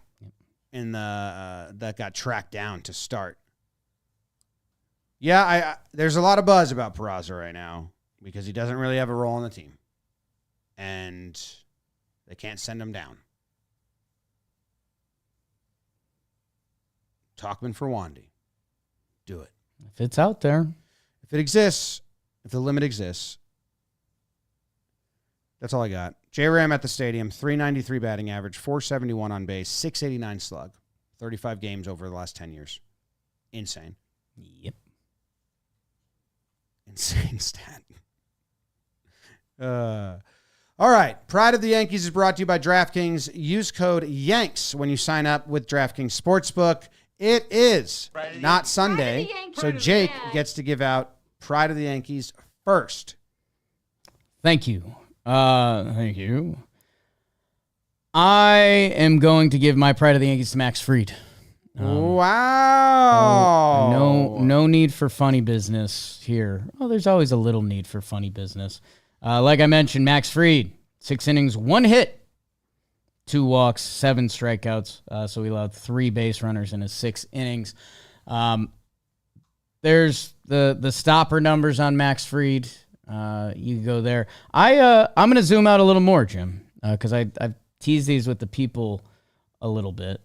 in the that got tracked down to start. Yeah, there's a lot of buzz about Peraza right now because he doesn't really have a role on the team. And they can't send him down. Talkman for Wandy. Do it. If it's out there. If it exists, if the limit exists, that's all I got. J-Ram at the stadium, 393 batting average, 471 on base, 689 slug, 35 games over the last 10 years. Insane. Yep. Insane stat. All right. Pride of the Yankees is brought to you by DraftKings. Use code YANKS when you sign up with DraftKings Sportsbook. It is not Sunday, so Jake gets to give out Pride of the Yankees first. Thank you. Thank you. I am going to give my Pride of the Yankees to Max Fried. Wow. No need for funny business here. Oh, there's always a little need for funny business. Like I mentioned, Max Fried, 6 innings, 1 hit, 2 walks, 7 strikeouts. So he allowed 3 base runners in his 6 innings. There's the stopper numbers on Max Fried. You can go there. I'm going to zoom out a little more, Jim, because I've teased these with the people a little bit.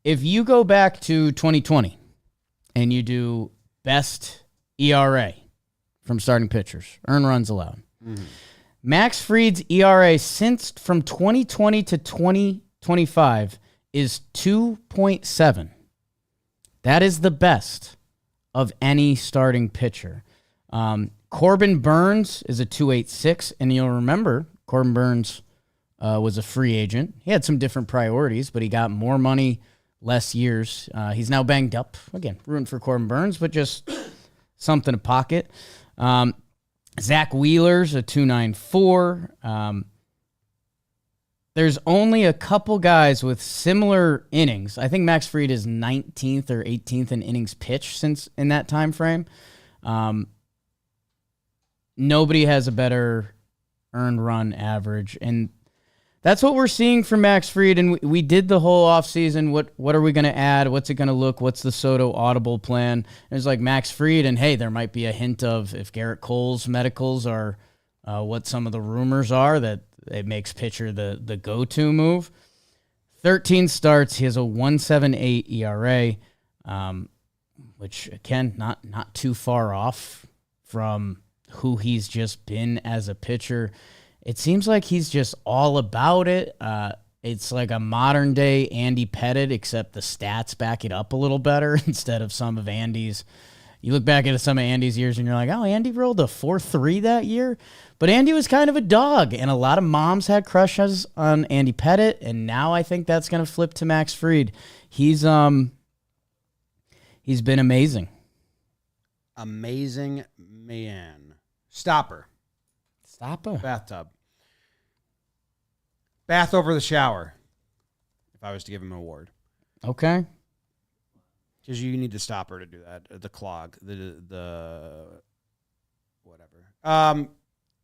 If you go back to 2020 and you do best ERA from starting pitchers, earned runs allowed, Max Fried's ERA since from 2020 to 2025 is 2.7. That is the best of any starting pitcher. Corbin Burns is a 2.86, and you'll remember Corbin Burns was a free agent. He had some different priorities, but he got more money, less years. He's now banged up. Again, rooting for Corbin Burns, but just something to pocket. Zach Wheeler's a 2.94. There's only a couple guys with similar innings. I think Max Fried is 19th or 18th in innings pitched since in that time frame. Nobody has a better earned run average, and that's what we're seeing from Max Fried. And we did the whole offseason. What are we going to add? What's it going to look? What's the Soto audible plan? It's like Max Fried, and hey, there might be a hint of if Garrett Cole's medicals are what some of the rumors are, that it makes pitcher the go-to move. 13 starts. He has a 1.78 ERA, which, again, not too far off from who he's just been as a pitcher. It seems like he's just all about it. It's like a modern-day Andy Pettitte, except the stats back it up a little better instead of some of Andy's. You look back at some of Andy's years, and you're like, oh, Andy rolled a 4.3 that year? But Andy was kind of a dog, and a lot of moms had crushes on Andy Pettitte, and now I think that's going to flip to Max Fried. He's been amazing. Amazing man. Stopper. Bathtub. Bath over the shower, if I was to give him an award. Okay. Because you need the stopper to do that. The clog. The whatever.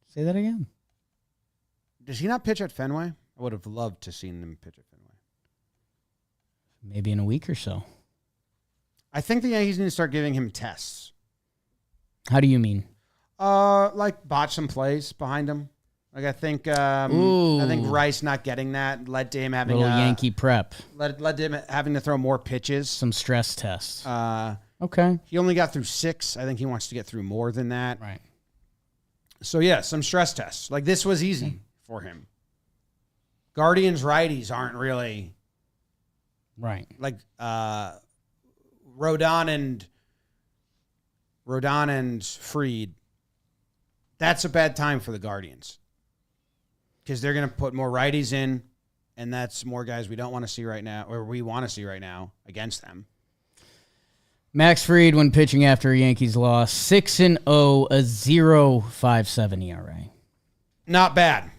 Say that again. Does he not pitch at Fenway? I would have loved to seen him pitch at Fenway. Maybe in a week or so. I think the Yankees need to start giving him tests. How do you mean? Like botch some plays behind him. Like I think Rice not getting that led to him having little Yankee prep. Led to him having to throw more pitches. Some stress tests. Okay. He only got through 6. I think he wants to get through more than that. Right. So yeah, some stress tests. Like this was easy for him. Guardians righties aren't really right. Like Rodon and Fried. That's a bad time for the Guardians. Because they're going to put more righties in, and that's more guys we don't want to see right now, or we want to see right now against them. Max Fried, when pitching after a Yankees loss, 6-0, a 0.57 ERA. Not bad.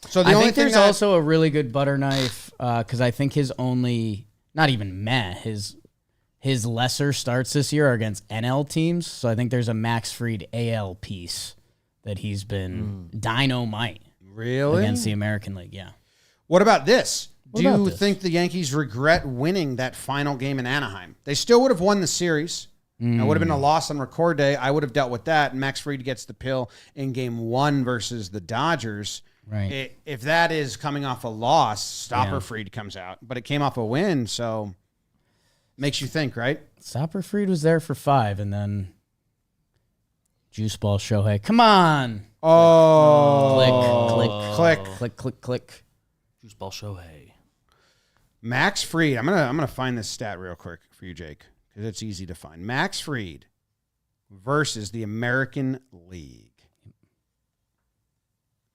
So I think there's also a really good butter knife, because I think his only, not even his lesser starts this year are against NL teams. So I think there's a Max Fried AL piece that he's been dynamite. Really? Against the American League, yeah. What about this? Do you think the Yankees regret winning that final game in Anaheim? They still would have won the series. It would have been a loss on record day. I would have dealt with that. Max Fried gets the pill in game 1 versus the Dodgers. Right. If that is coming off a loss, Stopper Fried comes out. But it came off a win, so makes you think, right? Stopper Fried was there for 5, and then Juice Ball Shohei. Come on. Oh. Click. Juice Ball Shohei. Max Fried. I'm gonna find this stat real quick for you, Jake, because it's easy to find. Max Fried versus the American League.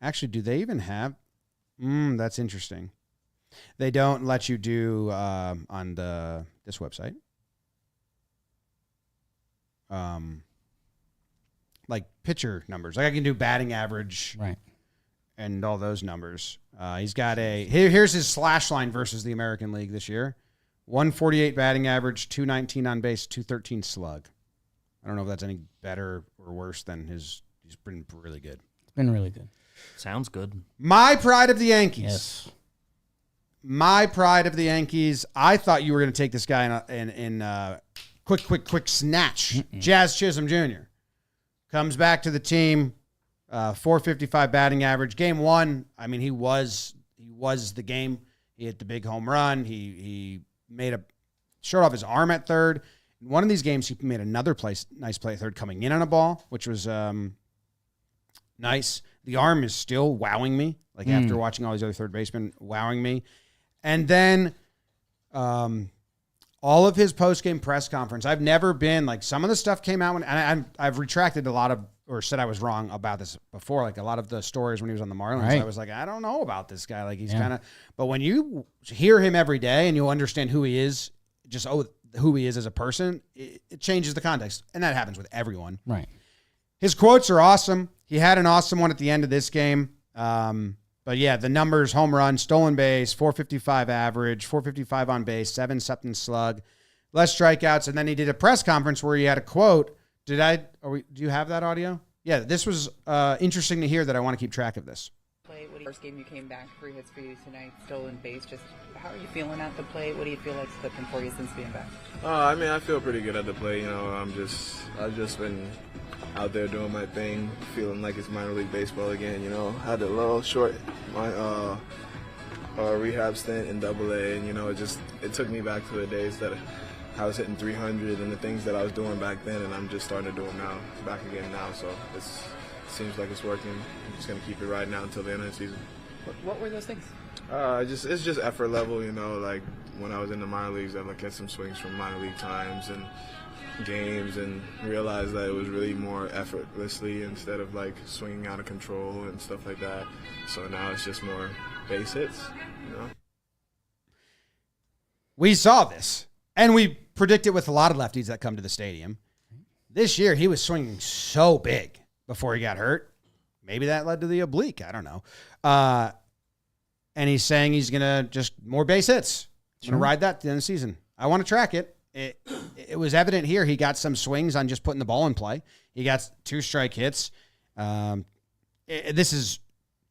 Actually, do they even have? That's interesting. They don't let you do on this website. Like pitcher numbers. Like I can do batting average, right, and all those numbers. He's got here's his slash line versus the American League this year. 148 batting average, 219 on base, 213 slug. I don't know if that's any better or worse than his. He's been really good. It's been really good. Sounds good. My pride of the Yankees. Yes. My pride of the Yankees. I thought you were going to take this guy in quick snatch. Jazz Chisholm Jr. comes back to the team, 455 batting average. Game 1, I mean, he was the game. He hit the big home run. He showed off his arm at third. In one of these games, he made another nice play at third, coming in on a ball, which was nice. The arm is still wowing me, like after watching all these other third basemen wowing me. And then all of his post-game press conference, I've never been like some of the stuff came out when, and I've retracted a lot of, or said I was wrong about this before. Like a lot of the stories when he was on the Marlins, Right. I was like, I don't know about this guy. Like he's kind of, but when you hear him every day and you understand who he is, just who he is as a person, it changes the context. And that happens with everyone. Right. His quotes are awesome. He had an awesome one at the end of this game. But yeah, the numbers, home run, stolen base, 455 average, 455 on base, 7-something slug, less strikeouts. And then he did a press conference where he had a quote. Do you have that audio? Yeah, this was interesting to hear that I want to keep track of this. First game you came back, 3 hits for you tonight, stolen base. Just how are you feeling at the plate? What do you feel like's clicking for you since being back? I mean, I feel pretty good at the plate. You know, I've just been out there doing my thing, feeling like it's minor league baseball again. You know, had a little short rehab stint in AA, and you know, it took me back to the days that I was hitting 300 and the things that I was doing back then, and I'm just starting to do them now, back again now. So it seems like it's working. I'm just gonna keep it riding out until the end of the season. What were those things? It's just effort level, you know. Like when I was in the minor leagues, I look at some swings from minor league times and games, and realized that it was really more effortlessly instead of like swinging out of control and stuff like that. So now it's just more base hits, you know. We saw this, and we predict it with a lot of lefties that come to the stadium. This year, he was swinging so big before he got hurt. Maybe that led to the oblique. I don't know. And he's saying he's going to just more base hits. He's going to ride that at the end of the season. I want to track it. It was evident here he got some swings on just putting the ball in play. He got 2 strike hits. This is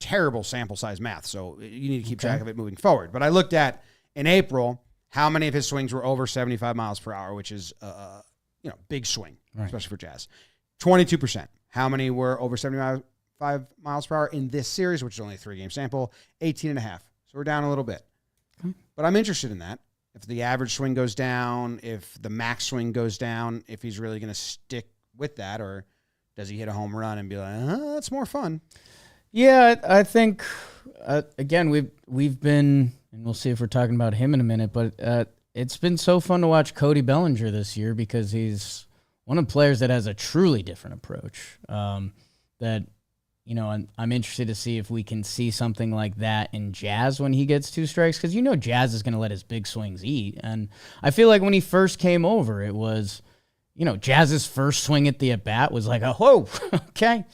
terrible sample size math, so you need to keep track of it moving forward. But I looked at, in April, how many of his swings were over 75 miles per hour, which is big swing, especially for Jazz. 22%. How many were over 75 miles per hour in this series, which is only a 3-game sample? 18.5. So we're down a little bit. Okay. But I'm interested in that. If the average swing goes down, if the max swing goes down, if he's really going to stick with that, or does he hit a home run and be like, that's more fun? Yeah, I think, again, we've been, and we'll see if we're talking about him in a minute, but it's been so fun to watch Cody Bellinger this year because he's one of the players that has a truly different approach. I'm interested to see if we can see something like that in Jazz when he gets 2 strikes, because Jazz is going to let his big swings eat. And I feel like when he first came over, it was, Jazz's first swing at the at-bat was like, whoa, okay.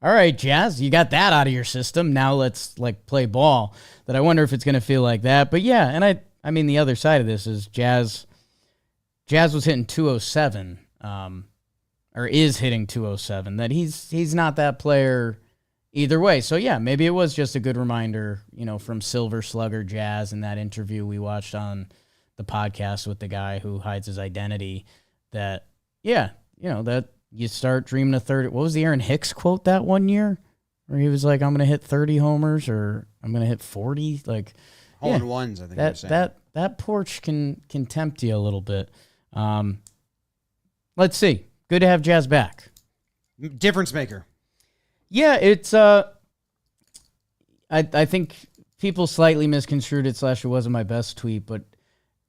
All right, Jazz, you got that out of your system. Now let's play ball. That I wonder if it's going to feel like that. But yeah, and I mean the other side of this is Jazz was hitting 207, or is hitting 207. That he's not that player either way. So yeah, maybe it was just a good reminder, from Silver Slugger Jazz in that interview we watched on the podcast with the guy who hides his identity. That that you start dreaming of 30. What was the Aaron Hicks quote that one year? Where he was like, I'm going to hit 30 homers, or I'm going to hit 40. Like, Hole in ones, I think you're saying. That porch can tempt you a little bit. Let's see. Good to have Jazz back. Difference maker. Yeah, it's I think people slightly misconstrued it / it wasn't my best tweet, but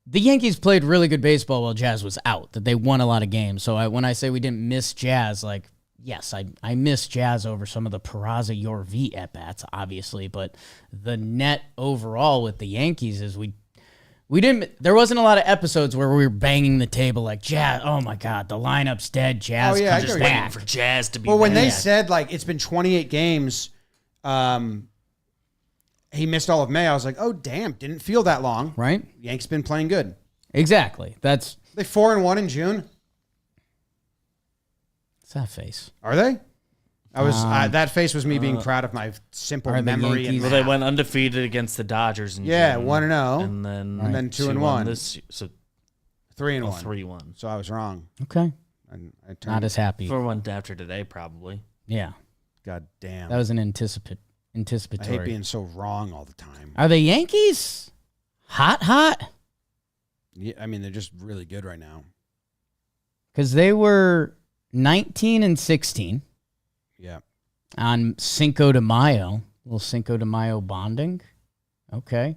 the Yankees played really good baseball while Jazz was out, that they won a lot of games. So when I say we didn't miss Jazz, yes, I miss Jazz over some of the Peraza Yorvi at-bats, obviously, but the net overall with the Yankees is there wasn't a lot of episodes where we were banging the table like, Jazz, oh my God, the lineup's dead, Jazz comes Just back. waiting for Jazz to be Well, when back. they said, it's been 28 games, he missed all of May, I was like, oh, damn, didn't feel that long. Right? Yanks been playing good. Exactly. They 4-1 in June? What's that face? Are they? I was that face was me being proud of my simple are the memory. Yankees- Well, they went undefeated against the Dodgers in June. 1-0. And then, And then 2-1. This, so 3-1. 3-1. So I was wrong. Okay. I turned, Not as happy. For one after today, probably. Yeah. God damn. That was an I anticipatory. hate being so wrong all the time. Are the Yankees hot? Yeah, I mean, they're just really good right now. Because they were 19-16 Yeah. on Cinco de Mayo. A little Cinco de Mayo bonding. Okay.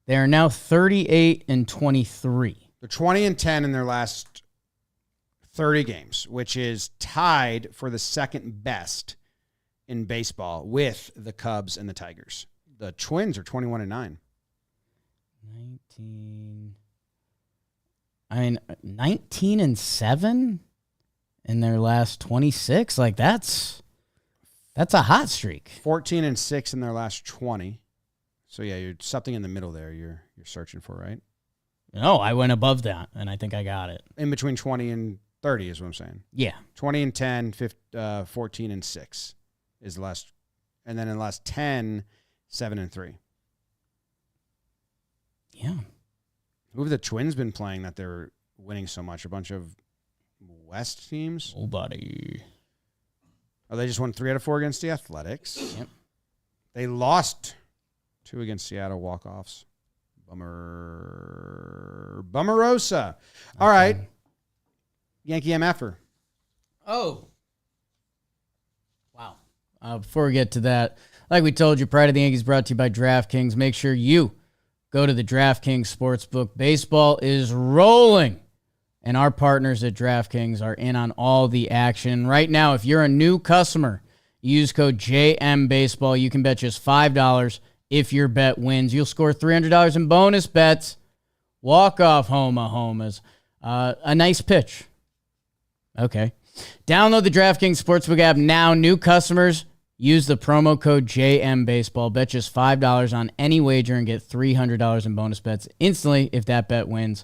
They are now 38-23. They're 20-10 in their last 30 games, which is tied for the second best in baseball with the Cubs and the Tigers. The Twins are 21-9. 19-7 in their last 26. Like that's a hot streak. 14-6 in their last 20. So yeah, you're something in the middle there. You're searching for, right? No, I went above that, and I think I got it. In between 20 and 30 is what I'm saying. Yeah. 20-10, 14-6 is the last, and then in the last 10, 7-3. Yeah. Who have the Twins been playing that they're winning so much? A bunch of West teams? Nobody. Oh, they just won 3 out of 4 against the Athletics. Yep. They lost 2 against Seattle walk-offs. Bummerosa. All right. Yankee MFer. Oh. Wow. Before we get to that, like we told you, Pride of the Yankees brought to you by DraftKings. Make sure you go to the DraftKings Sportsbook. Baseball is rolling, and our partners at DraftKings are in on all the action. Right now, if you're a new customer, use code JMBaseball. You can bet just $5 if your bet wins. You'll score $300 in bonus bets. Walk-off homas. A nice pitch. Okay. Download the DraftKings Sportsbook app now. New customers, use the promo code JMBaseball. Bet just $5 on any wager and get $300 in bonus bets instantly if that bet wins.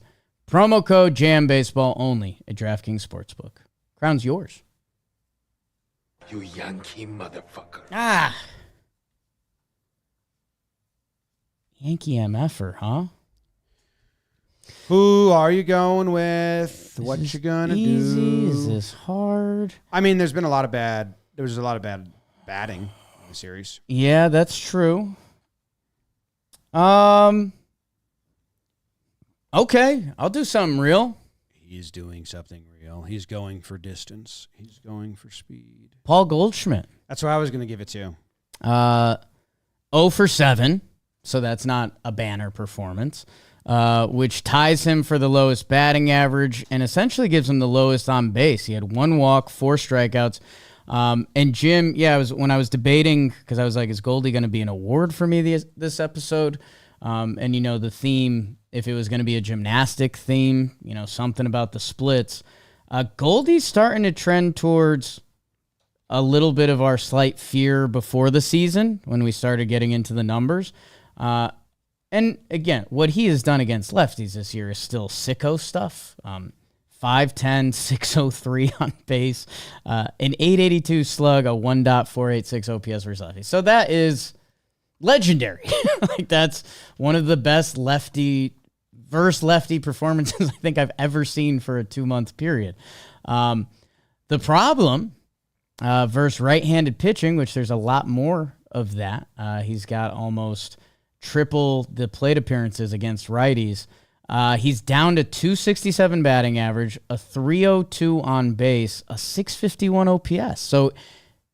Promo code JMBaseball only at DraftKings Sportsbook. Crown's yours. You Yankee motherfucker. Yankee MFer, huh? Who are you going with? What you gonna Easy? do? Is this hard? I mean, there was a lot of bad batting in the series. Yeah, that's true. Okay, I'll do something real. He's doing something real. He's going for distance. He's going for speed. Paul Goldschmidt. That's what I was going to give it to. 0 for 7, so that's not a banner performance, which ties him for the lowest batting average and essentially gives him the lowest on base. He had 1 walk, 4 strikeouts. And Jim, when I was debating, because I was like, is Goldie going to be an award for me this episode? And, the theme, if it was going to be a gymnastic theme, something about the splits. Goldie's starting to trend towards a little bit of our slight fear before the season when we started getting into the numbers. And again, what he has done against lefties this year is still sicko stuff. 5'10", 603 on base, an 882 slug, a 1.486 OPS versus lefties. So that is legendary. That's one of the best lefty versus lefty performances I think I've ever seen for a 2-month period. The problem versus right-handed pitching, which there's a lot more of that. He's got almost triple the plate appearances against righties. He's down to 267 batting average, a 302 on base, a 651 OPS. So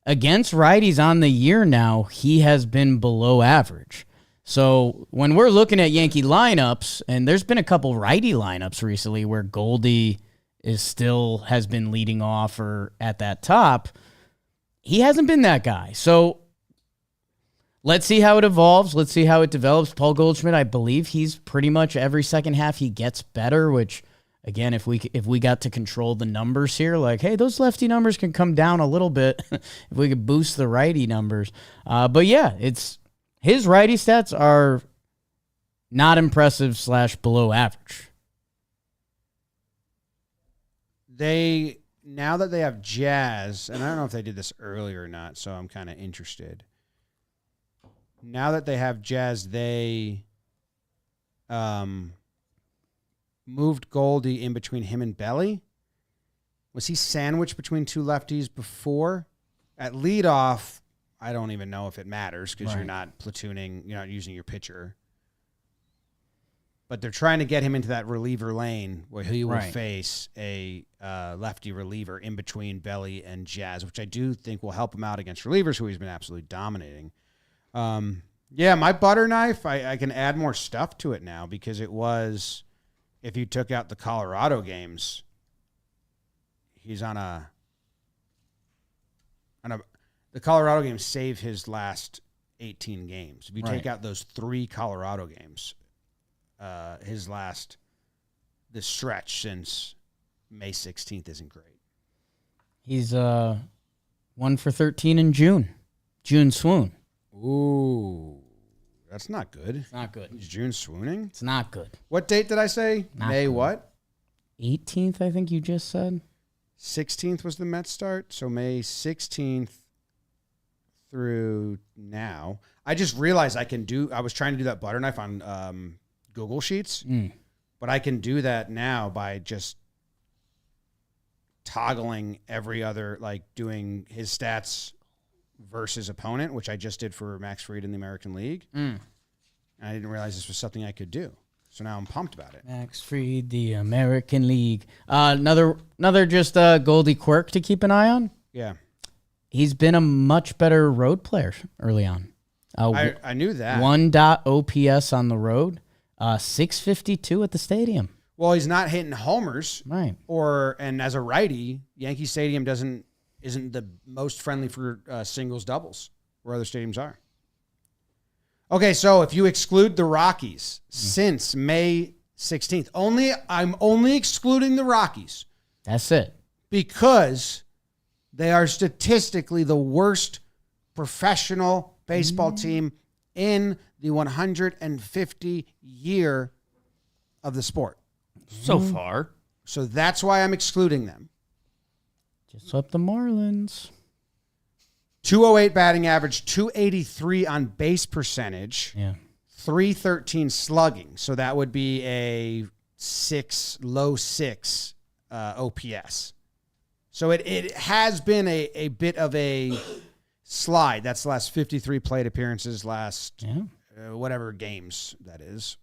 against righties on the year now, he has been below average. So when we're looking at Yankee lineups, and there's been a couple righty lineups recently where Goldie has been leading off or at that top, he hasn't been that guy. So let's see how it evolves. Let's see how it develops. Paul Goldschmidt, I believe he's pretty much every second half he gets better, which, again, if we got to control the numbers here, like, hey, those lefty numbers can come down a little bit if we could boost the righty numbers. But yeah, his righty stats are not impressive / below average. Now that they have Jazz, and I don't know if they did this earlier or not, so I'm kind of interested. Now that they have Jazz, they moved Goldie in between him and Belly. Was he sandwiched between 2 lefties before? At leadoff, I don't even know if it matters because you're not platooning, you're not using your pitcher. But they're trying to get him into that reliever lane where he will face a lefty reliever in between Belly and Jazz, which I do think will help him out against relievers who he's been absolutely dominating. Yeah, my butter knife, I can add more stuff to it now because it was, if you took out the Colorado games, he's the Colorado games save his last 18 games. If you take out those 3 Colorado games, the stretch since May 16th isn't great. He's 1 for 13 in June. June swoon. Ooh, that's not good. It's not good. Is June swooning? It's not good. What date did I say? Not May good. what? 18th, I think you just said. 16th was the Mets start, so May 16th through now. I just realized I was trying to do that butter knife on Google Sheets, but I can do that now by just toggling every other, like doing his stats versus opponent, which I just did for Max Fried in the American League. And I didn't realize this was something I could do. So now I'm pumped about it. Max Fried, the American League. Another just Goldie quirk to keep an eye on. Yeah. He's been a much better road player early on. I knew that. 1 OPS on the road, 652 at the stadium. Well, he's not hitting homers. Right. And as a righty, Yankee Stadium isn't the most friendly for singles, doubles, where other stadiums are. Okay, so if you exclude the Rockies since May 16th, I'm only excluding the Rockies. That's it. Because they are statistically the worst professional baseball team in the 150 year of the sport. So far. So that's why I'm excluding them. Just swept the Marlins. 208 batting average, 283 on base percentage, Yeah. 313 slugging. So that would be a low 6 OPS. So it has been a bit of a slide. That's the last 53 plate appearances, whatever games that is.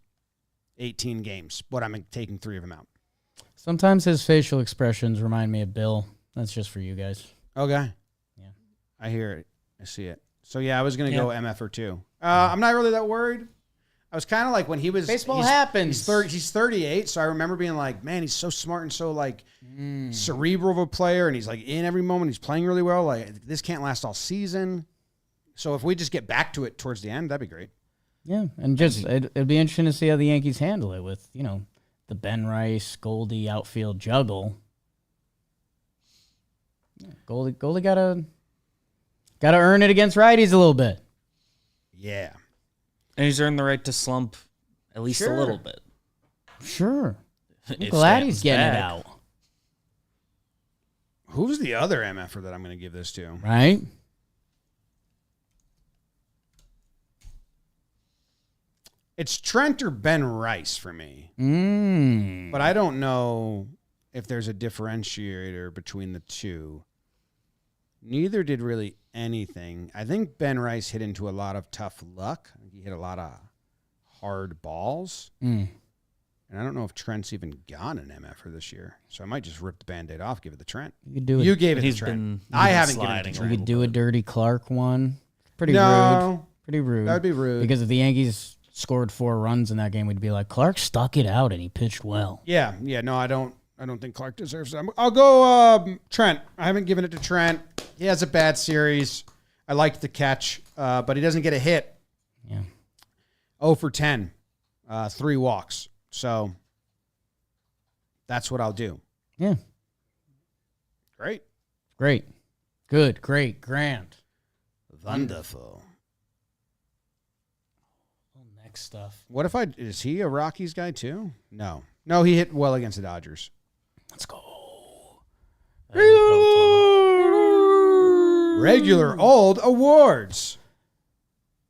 18 games, but I'm taking 3 of them out. Sometimes his facial expressions remind me of Bill. That's just for you guys. Okay. Yeah. I hear it. I see it. So, yeah, I was going to go MFer too. I'm not really that worried. I was kind of like when he was... Baseball happens. He's 38, so I remember being like, man, he's so smart and so, like, cerebral of a player, and he's, like, in every moment. He's playing really well. Like, this can't last all season. So if we just get back to it towards the end, that'd be great. Yeah, and just it'd be interesting to see how the Yankees handle it with, the Ben Rice, Goldie outfield juggle. Goldie gotta earn it against righties a little bit. Yeah. And he's earned the right to slump at least a little bit. Sure. I'm If glad he's Stanton's getting it back. out. Who's the other MFer that I'm going to give this to? Right? It's Trent or Ben Rice for me. But I don't know if there's a differentiator between the two. Neither did really anything. I think Ben Rice hit into a lot of tough luck. He hit a lot of hard balls. And I don't know if Trent's even gone an MFer this year. So I might just rip the Band-Aid off, give it to Trent. You could do it. You gave it to He's Trent. been I haven't given it to sliding Trent. You could do a dirty Clarke one. Pretty No. rude. Pretty rude. That would be rude. Because if the Yankees scored 4 runs in that game, we'd be like, Clarke stuck it out and he pitched well. Yeah. No, I don't think Clarke deserves it. I'll go Trent. I haven't given it to Trent. He has a bad series. I liked the catch, but he doesn't get a hit. Yeah. 0 for 10, 3 walks. So that's what I'll do. Yeah. Great. Great. Good. Great. Grand. Wonderful. Next stuff. What if is he a Rockies guy too? No, he hit well against the Dodgers. Let's go. Regular old awards.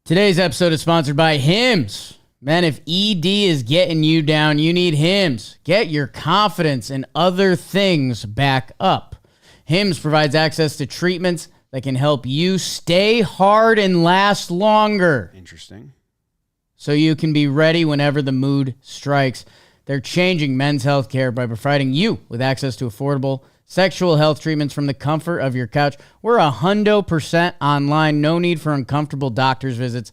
Today's episode is sponsored by Hims. Man, if ED is getting you down, you need Hims. Get your confidence and other things back up. Hims provides access to treatments that can help you stay hard and last longer, Interesting. so you can be ready whenever the mood strikes. They're changing men's health care by providing you with access to affordable sexual health treatments from the comfort of your couch. We're 100% online. No need for uncomfortable doctor's visits.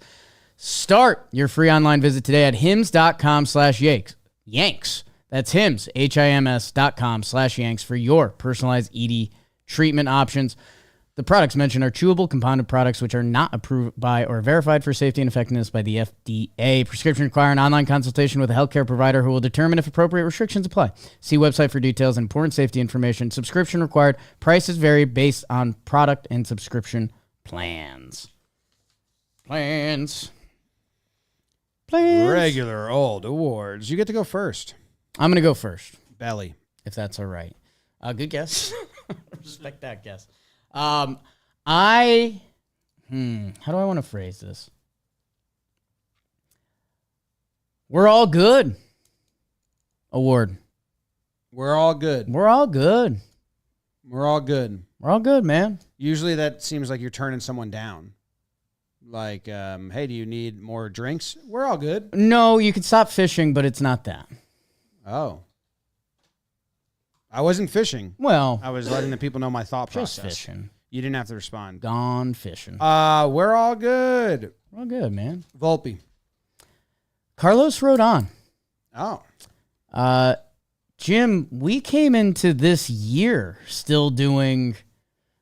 Start your free online visit today at hims.com/Yanks. That's Hims, HIMS.com/Yanks for your personalized ED treatment options. The products mentioned are chewable, compounded products which are not approved by or verified for safety and effectiveness by the FDA. Prescription require an online consultation with a healthcare provider who will determine if appropriate restrictions apply. See website for details and important safety information. Subscription required. Prices vary based on product and subscription plans. Plans. Regular old awards. You get to go first. I'm going to go first, Belly. if that's all right. Good guess. Respect that guess. How do I want to phrase this? We're all good. Award. We're all good. We're all good. We're all good. We're all good, man. Usually that seems like you're turning someone down. Like, hey, do you need more drinks? We're all good. No, you can stop fishing, but it's not that. Oh. I wasn't fishing. Well, I was letting the people know my thought just process. fishing. You didn't have to respond. Gone fishing. We're all good. We're all good, man. Volpe. Carlos Rodon. Oh. Jim, we came into this year still doing...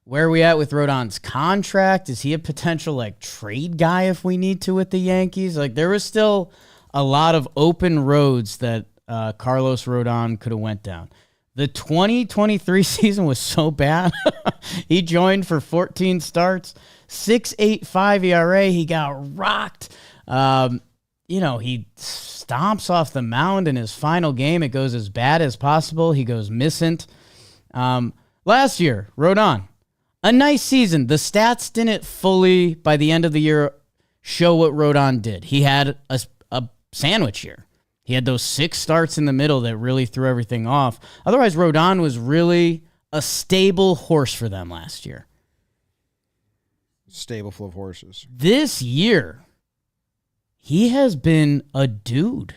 Where are we at with Rodon's contract? Is he a potential like trade guy if we need to with the Yankees? Like there was still a lot of open roads that Carlos Rodon could have went down. The 2023 season was so bad. He joined for 14 starts, 6.85 ERA. He got rocked. He stomps off the mound in his final game. It goes as bad as possible. He goes missing. Last year, Rodon, a nice season. The stats didn't fully, by the end of the year, show what Rodon did. He had a sandwich year. He had those 6 starts in the middle that really threw everything off. Otherwise, Rodon was really a stable horse for them last year. Stable full of horses. This year, he has been a dude.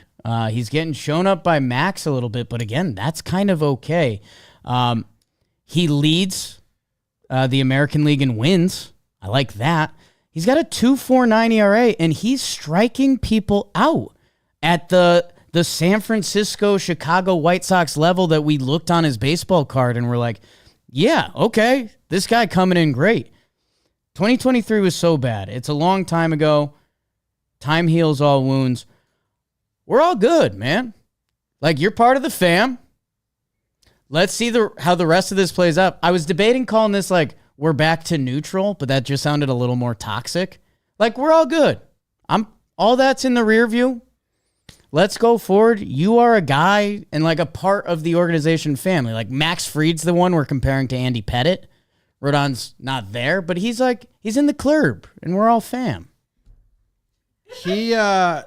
He's getting shown up by Max a little bit, but again, that's kind of okay. He leads the American League in wins. I like that. He's got a 2.49 ERA, and he's striking people out at the San Francisco, Chicago White Sox level that we looked on his baseball card and we're like, yeah, okay, this guy coming in great. 2023 was so bad. It's a long time ago. Time heals all wounds. We're all good, man. Like, you're part of the fam. Let's see how the rest of this plays out. I was debating calling this like we're back to neutral, but that just sounded a little more toxic. Like, we're all good. All that's in the rear view. Let's go forward. You are a guy and like a part of the organization family. Like Max Fried's the one we're comparing to Andy Pettit. Rodon's not there, but he's in the club and we're all fam. Do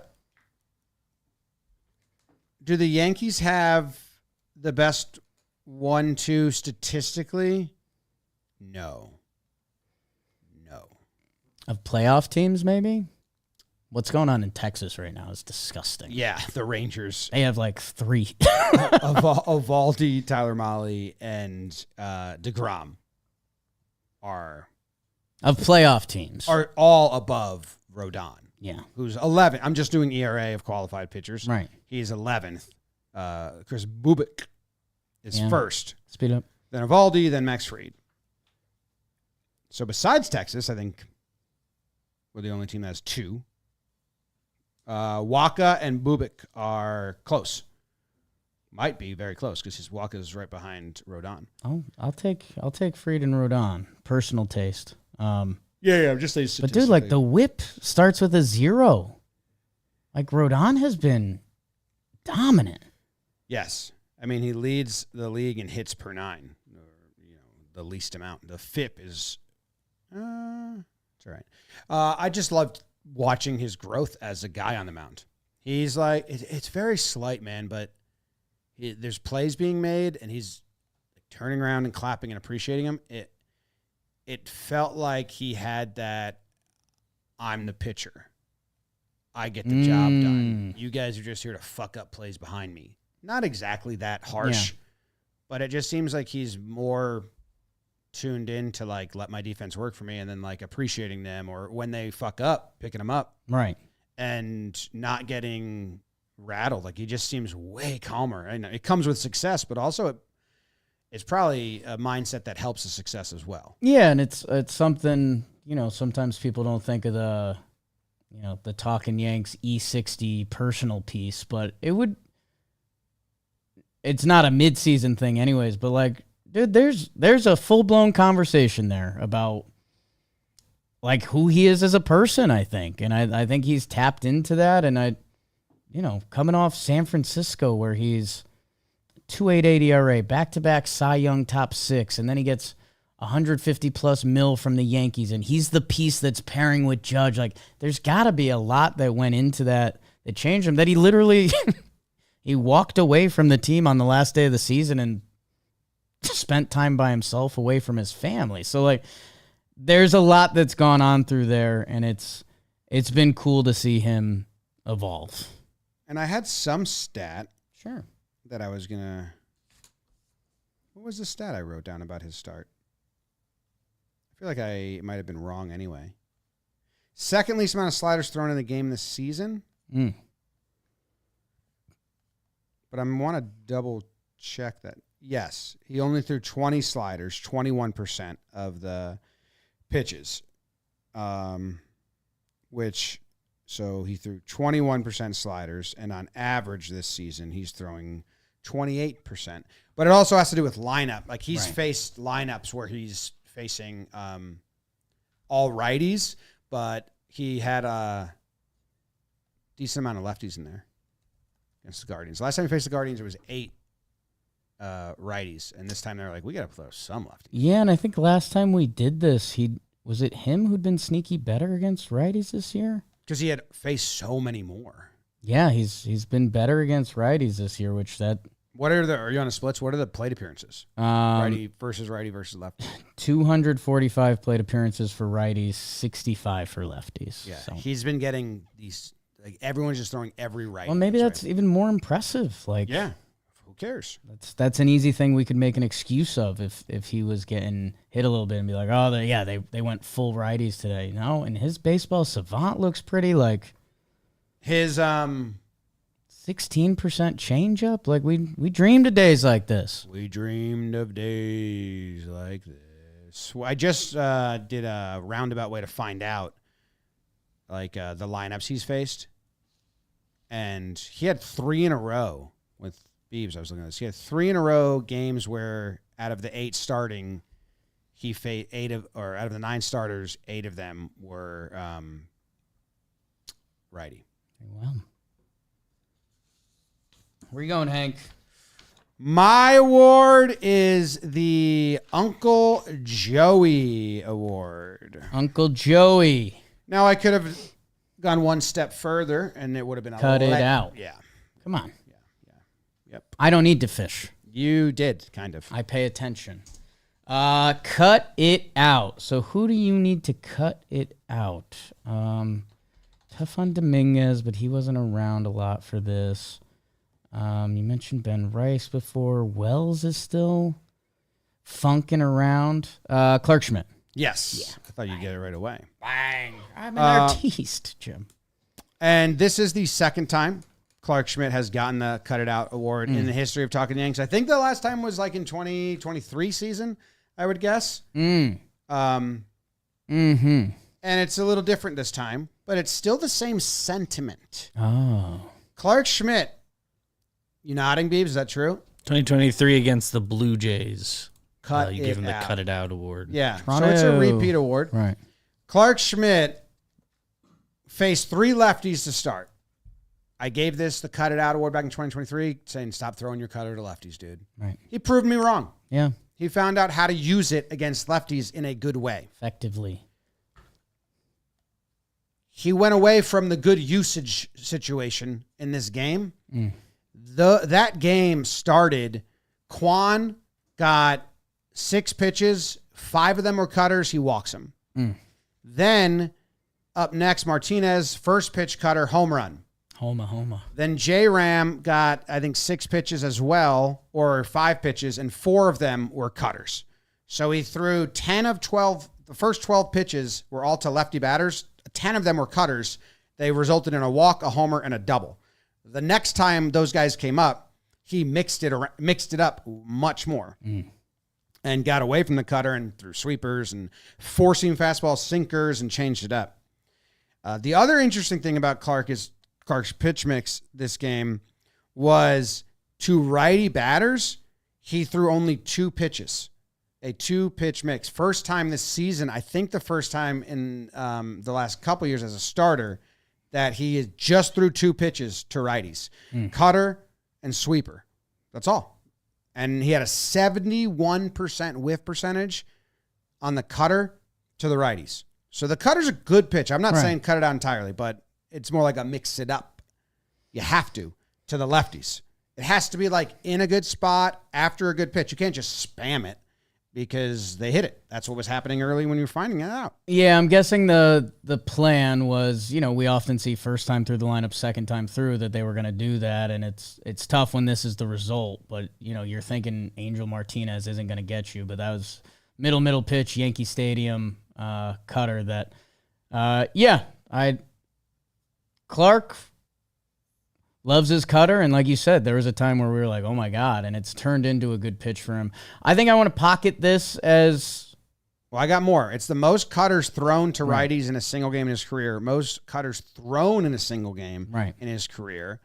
the Yankees have the best 1-2 statistically? No. Of playoff teams, maybe? What's going on in Texas right now is disgusting. Yeah, the Rangers. They have like 3. Evaldi, Tyler Mahle, and DeGrom are of playoff teams. Are all above Rodon. Yeah. Who's 11. I'm just doing ERA of qualified pitchers. Right. He's 11th. Chris Bubik is first. Speed up. Then Evaldi, then Max Fried. So besides Texas, I think we're the only team that has 2. Waka and Bubik are close. Might be very close because Waka is right behind Rodon. Oh, I'll take Fried and Rodon. Personal taste. Yeah, I'm just saying. But dude, like the whip starts with a 0. Like Rodon has been dominant. Yes, I mean he leads the league in hits per 9. The least amount. The FIP is. It's all right. I just loved watching his growth as a guy on the mound. He's like, it's very slight, man, but there's plays being made, and he's turning around and clapping and appreciating him. It felt like he had that, I'm the pitcher. I get the job done. You guys are just here to fuck up plays behind me. Not exactly that harsh, but it just seems like he's more tuned in to like let my defense work for me and then like appreciating them or when they fuck up, picking them up. Right. and not getting rattled. Like, he just seems way calmer. I know it comes with success, but also it's probably a mindset that helps the success as well. Yeah, and it's something, sometimes people don't think of the Talkin Yanks E60 personal piece, but it's not a mid-season thing anyways, but like, dude, there's a full-blown conversation there about like who he is as a person, I think. And I think he's tapped into that. And coming off San Francisco where he's 2.88 ERA, back-to-back Cy Young top 6, and then he gets 150-plus mil from the Yankees, and he's the piece that's pairing with Judge. Like, there's got to be a lot that went into that changed him, that he literally he walked away from the team on the last day of the season and spent time by himself away from his family. So, like, there's a lot that's gone on through there, and it's been cool to see him evolve. And I had some stat. Sure. That I was going to... What was the stat I wrote down about his start? I feel like I might have been wrong anyway. Second least amount of sliders thrown in the game this season. But I want to double check that. Yes, he only threw 20 sliders, 21% of the pitches. So he threw 21% sliders, and on average this season, he's throwing 28%. But it also has to do with lineup. Like, he's faced lineups where he's facing all righties, but he had a decent amount of lefties in there against the Guardians. Last time he faced the Guardians, it was 8 righties, and this time they're like, we got to throw some lefties. Yeah, and I think last time we did this, was it him who'd been sneaky better against righties this year? Because he had faced so many more. Yeah, he's been better against righties this year, Are you on a splits? What are the plate appearances? Righty versus lefty. 245 plate appearances for righties, 65 for lefties. Yeah, so. He's been getting these. Like, everyone's just throwing every righty. Well, maybe that's even more impressive. Like, yeah, who cares? That's an easy thing we could make an excuse of if he was getting hit a little bit and be like, oh, they went full righties today. No, and his baseball savant looks pretty like his 16% changeup. Like, we dreamed of days like this. We dreamed of days like this. I just did a roundabout way to find out like the lineups he's faced, and he had 3 in a row with Beebs. I was looking at this. He had 3 in a row games where out of the 8 starting, he faced out of the 9 starters, 8 of them were righty. Well, where you going, Hank? My award is the Uncle Joey Award. Uncle Joey. Now, I could have gone one step further, and it would have been cut it out. Yeah. Come on. Yeah. Yep. I don't need to fish. You did, kind of. I pay attention. Cut it out. So who do you need to cut it out? Tough on Dominguez, but he wasn't around a lot for this. You mentioned Ben Rice before. Wells is still funking around. Clarke Schmidt. Yes. Yeah. I thought you'd get it right away. Bang. I'm an artiste, Jim. And this is the second time Clarke Schmidt has gotten the Cut It Out Award in the history of Talkin' Yanks. I think the last time was like in 2023 season, I would guess. And it's a little different this time, but it's still the same sentiment. Oh. Clarke Schmidt. You nodding, Beebs? Is that true? 2023 against the Blue Jays. You give him the Cut It Out Award. Yeah. Toronto. So it's a repeat award. Right. Clarke Schmidt faced 3 lefties to start. I gave this the Cut It Out Award back in 2023, saying stop throwing your cutter to lefties, dude. Right. He proved me wrong. Yeah. He found out how to use it against lefties in a good way. Effectively. He went away from the good usage situation in this game. That game started, Quan got 6 pitches, 5 of them were cutters, he walks them. Then, up next, Martinez, first pitch cutter, home run. Homa. Then J-Ram got, I think, 6 pitches as well, or 5 pitches, and 4 of them were cutters. So he threw 10 of 12, the first 12 pitches were all to lefty batters. 10 of them were cutters. They resulted in a walk, a homer, and a double. The next time those guys came up, he mixed it up much more and got away from the cutter and threw sweepers and forcing fastball sinkers and changed it up. The other interesting thing about Clarke's pitch mix this game was to righty batters, he threw only 2 pitches, a 2-pitch mix. First time this season, I think the first time in the last couple years as a starter, that he just threw 2 pitches to righties, cutter and sweeper. That's all. And he had a 71% whiff percentage on the cutter to the righties. So the cutter's a good pitch. I'm not saying cut it out entirely, but it's more like a mix it up. You have to the lefties. It has to be like in a good spot after a good pitch. You can't just spam it because they hit it. That's what was happening early when you were finding it out. Yeah, I'm guessing the plan was, we often see first time through the lineup, second time through that they were going to do that, and it's tough when this is the result. But, you're thinking Angel Martinez isn't going to get you, but that was middle pitch, Yankee Stadium cutter that, Clarke loves his cutter, and like you said, there was a time where we were like, oh my God, and it's turned into a good pitch for him. I think I want to pocket this as... Well, I got more. It's the most cutters thrown to righties in a single game in his career, most cutters thrown in a single game in his career.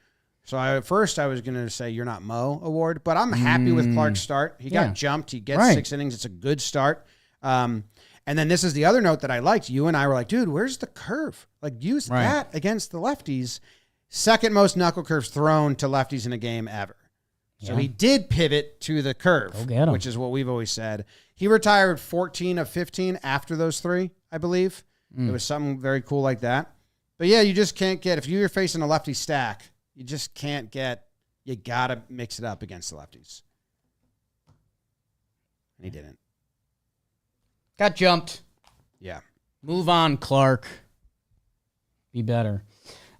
So at first I was going to say You're Not Mo award, but I'm happy with Clarke's start. He got jumped. He gets 6 innings. It's a good start. And then this is the other note that I liked. You and I were like, dude, where's the curve? Like, use that against the lefties. Second most knuckle curves thrown to lefties in a game ever. So he did pivot to the curve, which is what we've always said. He retired 14 of 15 after those 3, I believe. It was something very cool like that. But yeah, you just can't get, if you're facing a lefty stack, you just can't get, you got to mix it up against the lefties. And he didn't. Got jumped. Yeah. Move on, Clarke. Be better.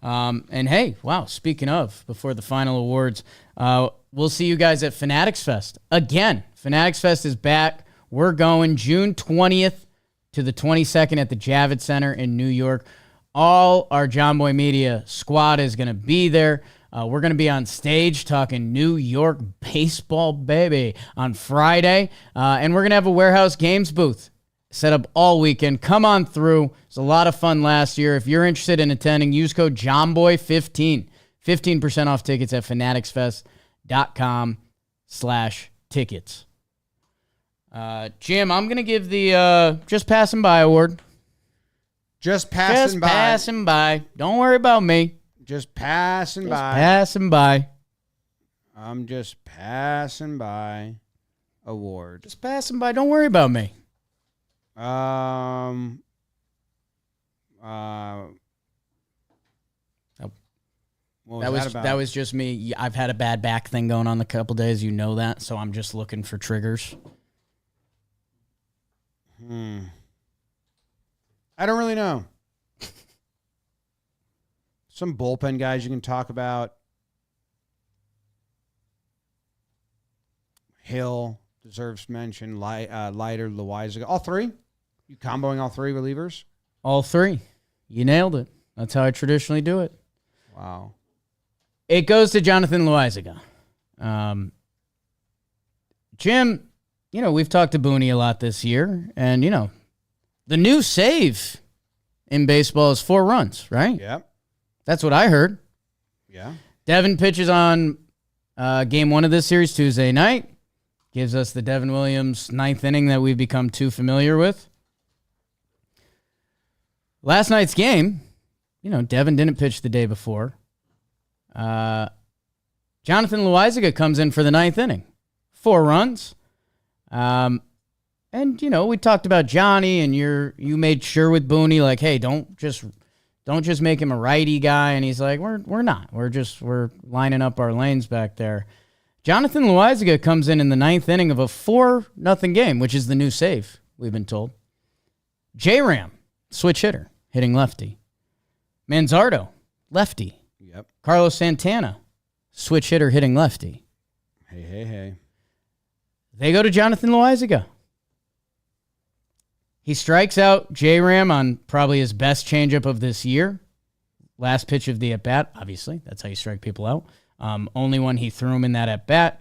And hey, wow, speaking of, before the final awards, we'll see you guys at Fanatics Fest. Again, Fanatics Fest is back. We're going June 20th to the 22nd at the Javits Center in New York. All our John Boy Media squad is going to be there. We're going to be on stage talking New York baseball, baby, on Friday. And we're going to have a Warehouse Games booth set up all weekend. Come on through. It was a lot of fun last year. If you're interested in attending, use code JOHNBOY15. 15% off tickets at fanaticsfest.com/tickets. Jim, I'm going to give the Just Passing By award. Just passing by. Don't worry about me. Just passing by. Passing by. I'm just passing by award. Just passing by. Don't worry about me. What was that was just me. I've had a bad back thing going on the couple days. You know that, so I'm just looking for triggers. I don't really know. Some bullpen guys you can talk about. Hill deserves mention. Leiter, Loaisiga. All 3? You comboing all 3 relievers? All 3. You nailed it. That's how I traditionally do it. Wow. It goes to Jonathan Loaisiga. Jim, we've talked to Booney a lot this year, and, the new save in baseball is 4 runs, right? Yep. That's what I heard. Yeah. Devin pitches on game 1 of this series Tuesday night. Gives us the Devin Williams 9th inning that we've become too familiar with. Last night's game, Devin didn't pitch the day before. Jonathan Loaisiga comes in for the 9th inning. 4 runs. And, we talked about Johnny, and you made sure with Booney, like, hey, don't just make him a righty guy. And he's like, we're not. We're lining up our lanes back there. Jonathan Loaisiga comes in the 9th inning of a 4-0 game, which is the new save, we've been told. J-Ram, switch hitter, hitting lefty. Manzardo, lefty. Yep. Carlos Santana, switch hitter, hitting lefty. Hey. They go to Jonathan Loaisiga. He strikes out J-Ram on probably his best changeup of this year. last pitch of the at-bat, obviously. That's how you strike people out. Only one he threw him in that at-bat.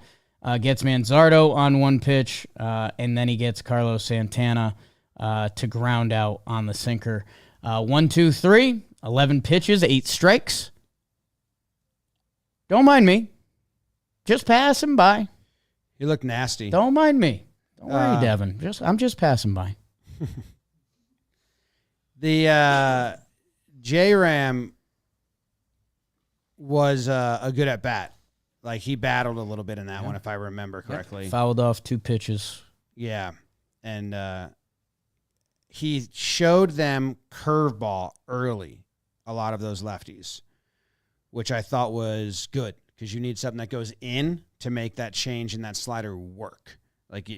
Gets Manzardo on one pitch, and then he gets Carlos Santana to ground out on the sinker. 1, 2, 3, 11 pitches, 8 strikes. Don't mind me. Just passing by. You look nasty. Don't mind me. Don't worry, Devin. I'm just passing by. The J-Ram was a good at bat. Like, he battled a little bit in that one, if I remember correctly. Yep. Fouled off 2 pitches. Yeah. And he showed them curveball early, a lot of those lefties, which I thought was good because you need something that goes in to make that change and that slider work, like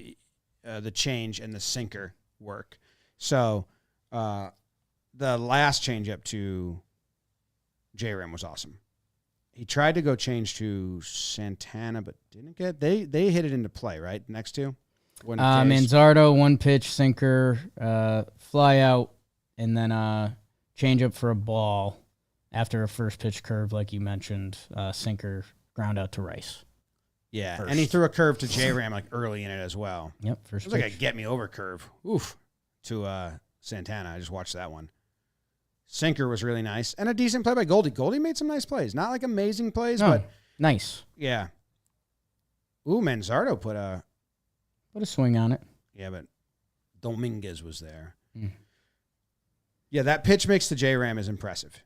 the change and the sinker work. So the last changeup to J-Ram was awesome. He tried to go change to Santana, but didn't get. They hit it into play, right? Next two. Manzardo, 1 pitch sinker, fly out, and then change up for a ball after a first pitch curve, like you mentioned, sinker, ground out to Rice. Yeah, First. and he threw a curve to J-Ram like early in it as well. Yep, first It was pitch. like a get me over curve. Oof, to Santana. I just watched that one. Sinker was really nice and a decent play by Goldie. Goldie made some nice plays, not like amazing plays, but nice. Yeah. Ooh, Manzardo put a swing on it. Yeah, but Dominguez was there. Mm. Yeah, that pitch mix to J-Ram is impressive.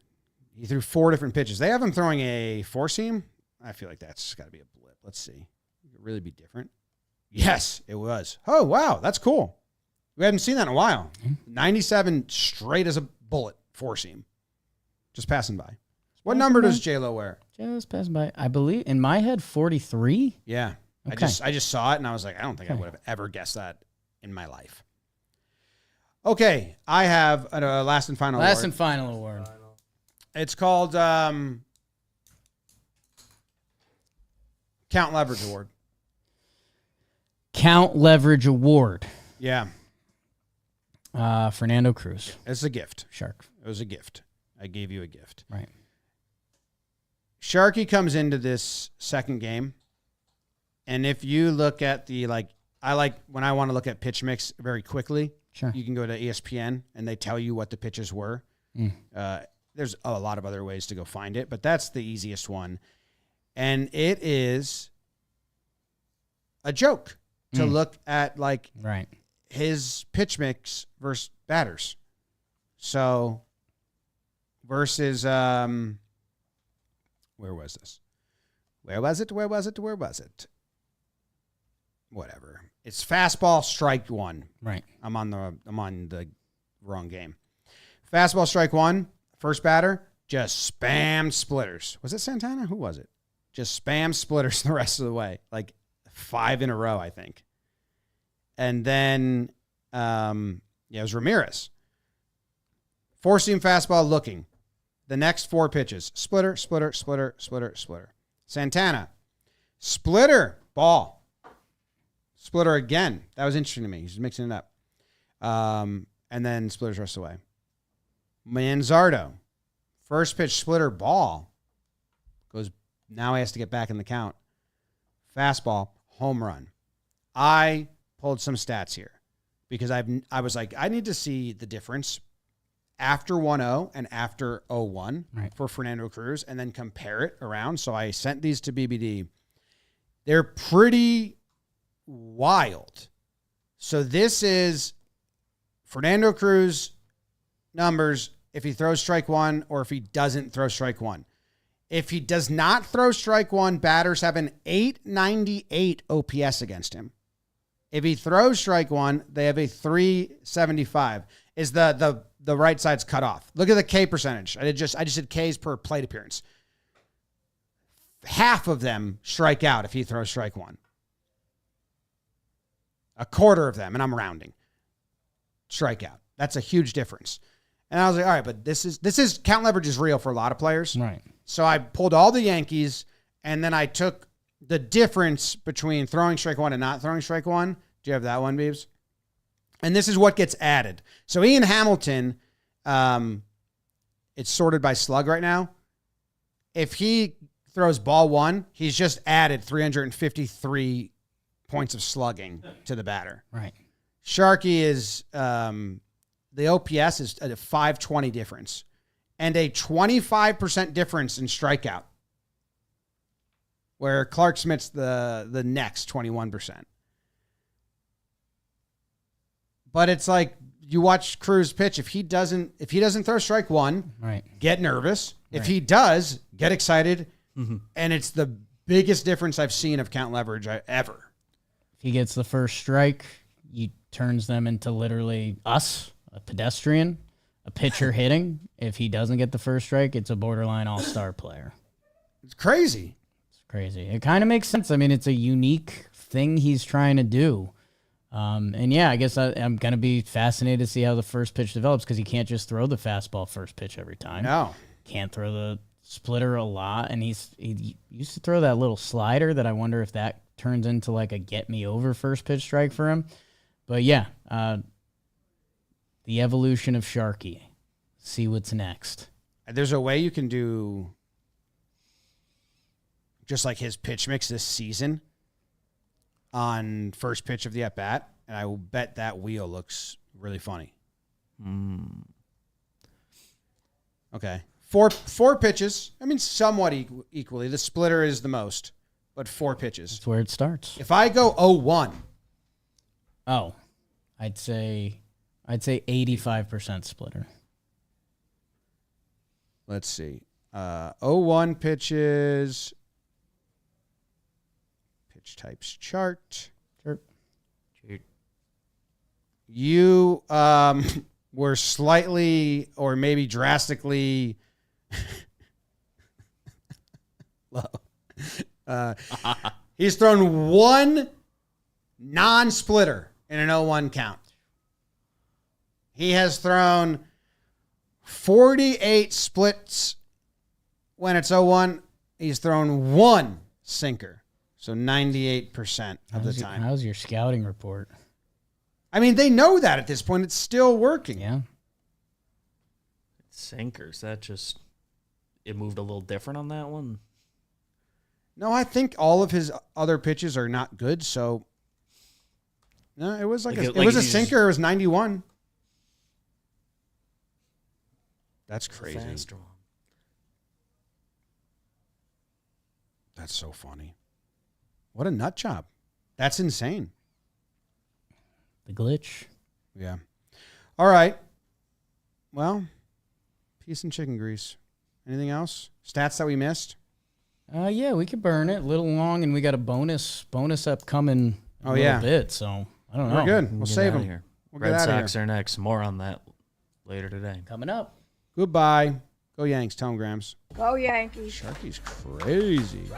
He threw 4 different pitches. They have him throwing a 4-seam. I feel like that's got to be a blip. Let's see. It could really be different. Yes, it was. Oh, wow. That's cool. We haven't seen that in a while. 97 straight as a bullet, 4-seam. Just passing by. What number does J-Lo wear? Just passing by. I believe, in my head, 43. Yeah. Okay. I just saw it, and I was like, I don't think I would have ever guessed that in my life. Okay, I have a last and final Last award. and final award. It's called Count Leverage Award. Count Leverage Award. Yeah. Fernando Cruz. It's a gift. Shark. It was a gift. I gave you a gift. Right. Sharky comes into this second game, and if you look at I like when I want to look at pitch mix very quickly, Sure. you can go to ESPN, and they tell you what the pitches were. There's a lot of other ways to go find it, but that's the easiest one. And it is a joke to look at Right. his pitch mix versus batters. So versus where was this? Where was it? Whatever. It's fastball strike 1. Right. I'm on the wrong game. Fastball strike 1. First batter just spammed splitters. Was it Santana? Who was it? Just spam splitters the rest of the way, like 5 in a row, I think. And then, it was Ramirez. 4-seam fastball looking. The next 4 pitches: splitter, splitter, splitter, splitter, splitter. Santana, splitter, ball. Splitter again. That was interesting to me. He's mixing it up. And then splitters rest away. Manzardo, first pitch splitter, ball. Goes, now he has to get back in the count. Fastball, home run. I pulled some stats here because I was like, I need to see the difference after 1-0 and after 0-1 for Fernando Cruz and then compare it around. So I sent these to BBD. They're pretty wild. So this is Fernando Cruz numbers if he throws strike 1 or if he doesn't throw strike 1. If he does not throw strike 1, batters have an 898 OPS against him. If he throws strike 1, they have a 375. Is the right side's cut off. Look at the K percentage. I just did Ks per plate appearance. Half of them strike out if he throws strike 1. A quarter of them, and I'm rounding, strike out. That's a huge difference. And I was like, all right, but this is count leverage is real for a lot of players. Right. So I pulled all the Yankees, and then I took the difference between throwing strike 1 and not throwing strike 1. Do you have that one, Beebs? And this is what gets added. So Ian Hamilton it's sorted by slug right now. If he throws ball 1, he's just added 353 points of slugging to the batter. Right. Sharky is the OPS is a 520 difference and a 25% difference in strikeout, where Clarke Schmidt's the next 21%. But it's like you watch Cruz pitch. If he doesn't throw strike 1, Right. get nervous. If Right. he does, get excited. And it's the biggest difference I've seen of count leverage ever. If he gets the first strike, he turns them into literally us, a pedestrian, a pitcher hitting. If he doesn't get the first strike, it's a borderline all-star player. It's crazy. It's crazy. It kind of makes sense. I mean, it's a unique thing he's trying to do. And yeah, I guess I'm going to be fascinated to see how the first pitch develops, because he can't just throw the fastball first pitch every time. No. Can't throw the splitter a lot. And he used to throw that little slider that I wonder if that turns into like a get me over first pitch strike for him. But yeah, the evolution of Sharky. See what's next. There's a way you can do just like his pitch mix this season on first pitch of the at-bat, and I will bet that wheel looks really funny. Okay. Four pitches. I mean, somewhat equally. The splitter is the most, but 4 pitches. That's where it starts. If I go 0-1, Oh, I'd say 85% splitter. let's see. 0-1 pitches. Pitch types chart. Sure. You were slightly or maybe drastically low. He's thrown 1 non-splitter in an 0-1 count. He has thrown 48 splits when it's 0-1. He's thrown 1 sinker. So 98% of the time. How's your scouting report? I mean, they know that at this point. It's still working. Yeah. Sinkers. That just, it moved a little different on that one. No, I think all of his other pitches are not good. So, no, it was like, Like a, it- it like was a he's- sinker. It was 91. That's crazy. Faster one. That's so funny. What a nut job. That's insane. The glitch. Yeah. All right. Well, peace and chicken grease. Anything else? Stats that we missed? Yeah, we could burn it a little long, and we got a bonus upcoming in a little bit. So I don't know. We're good. We'll We'll get save out them. Here. We'll get Red out of Sox here. are next. More on that later today. coming up. Goodbye. Go Yanks. Tell 'em, Grams. Go Yankees. Sharky's crazy.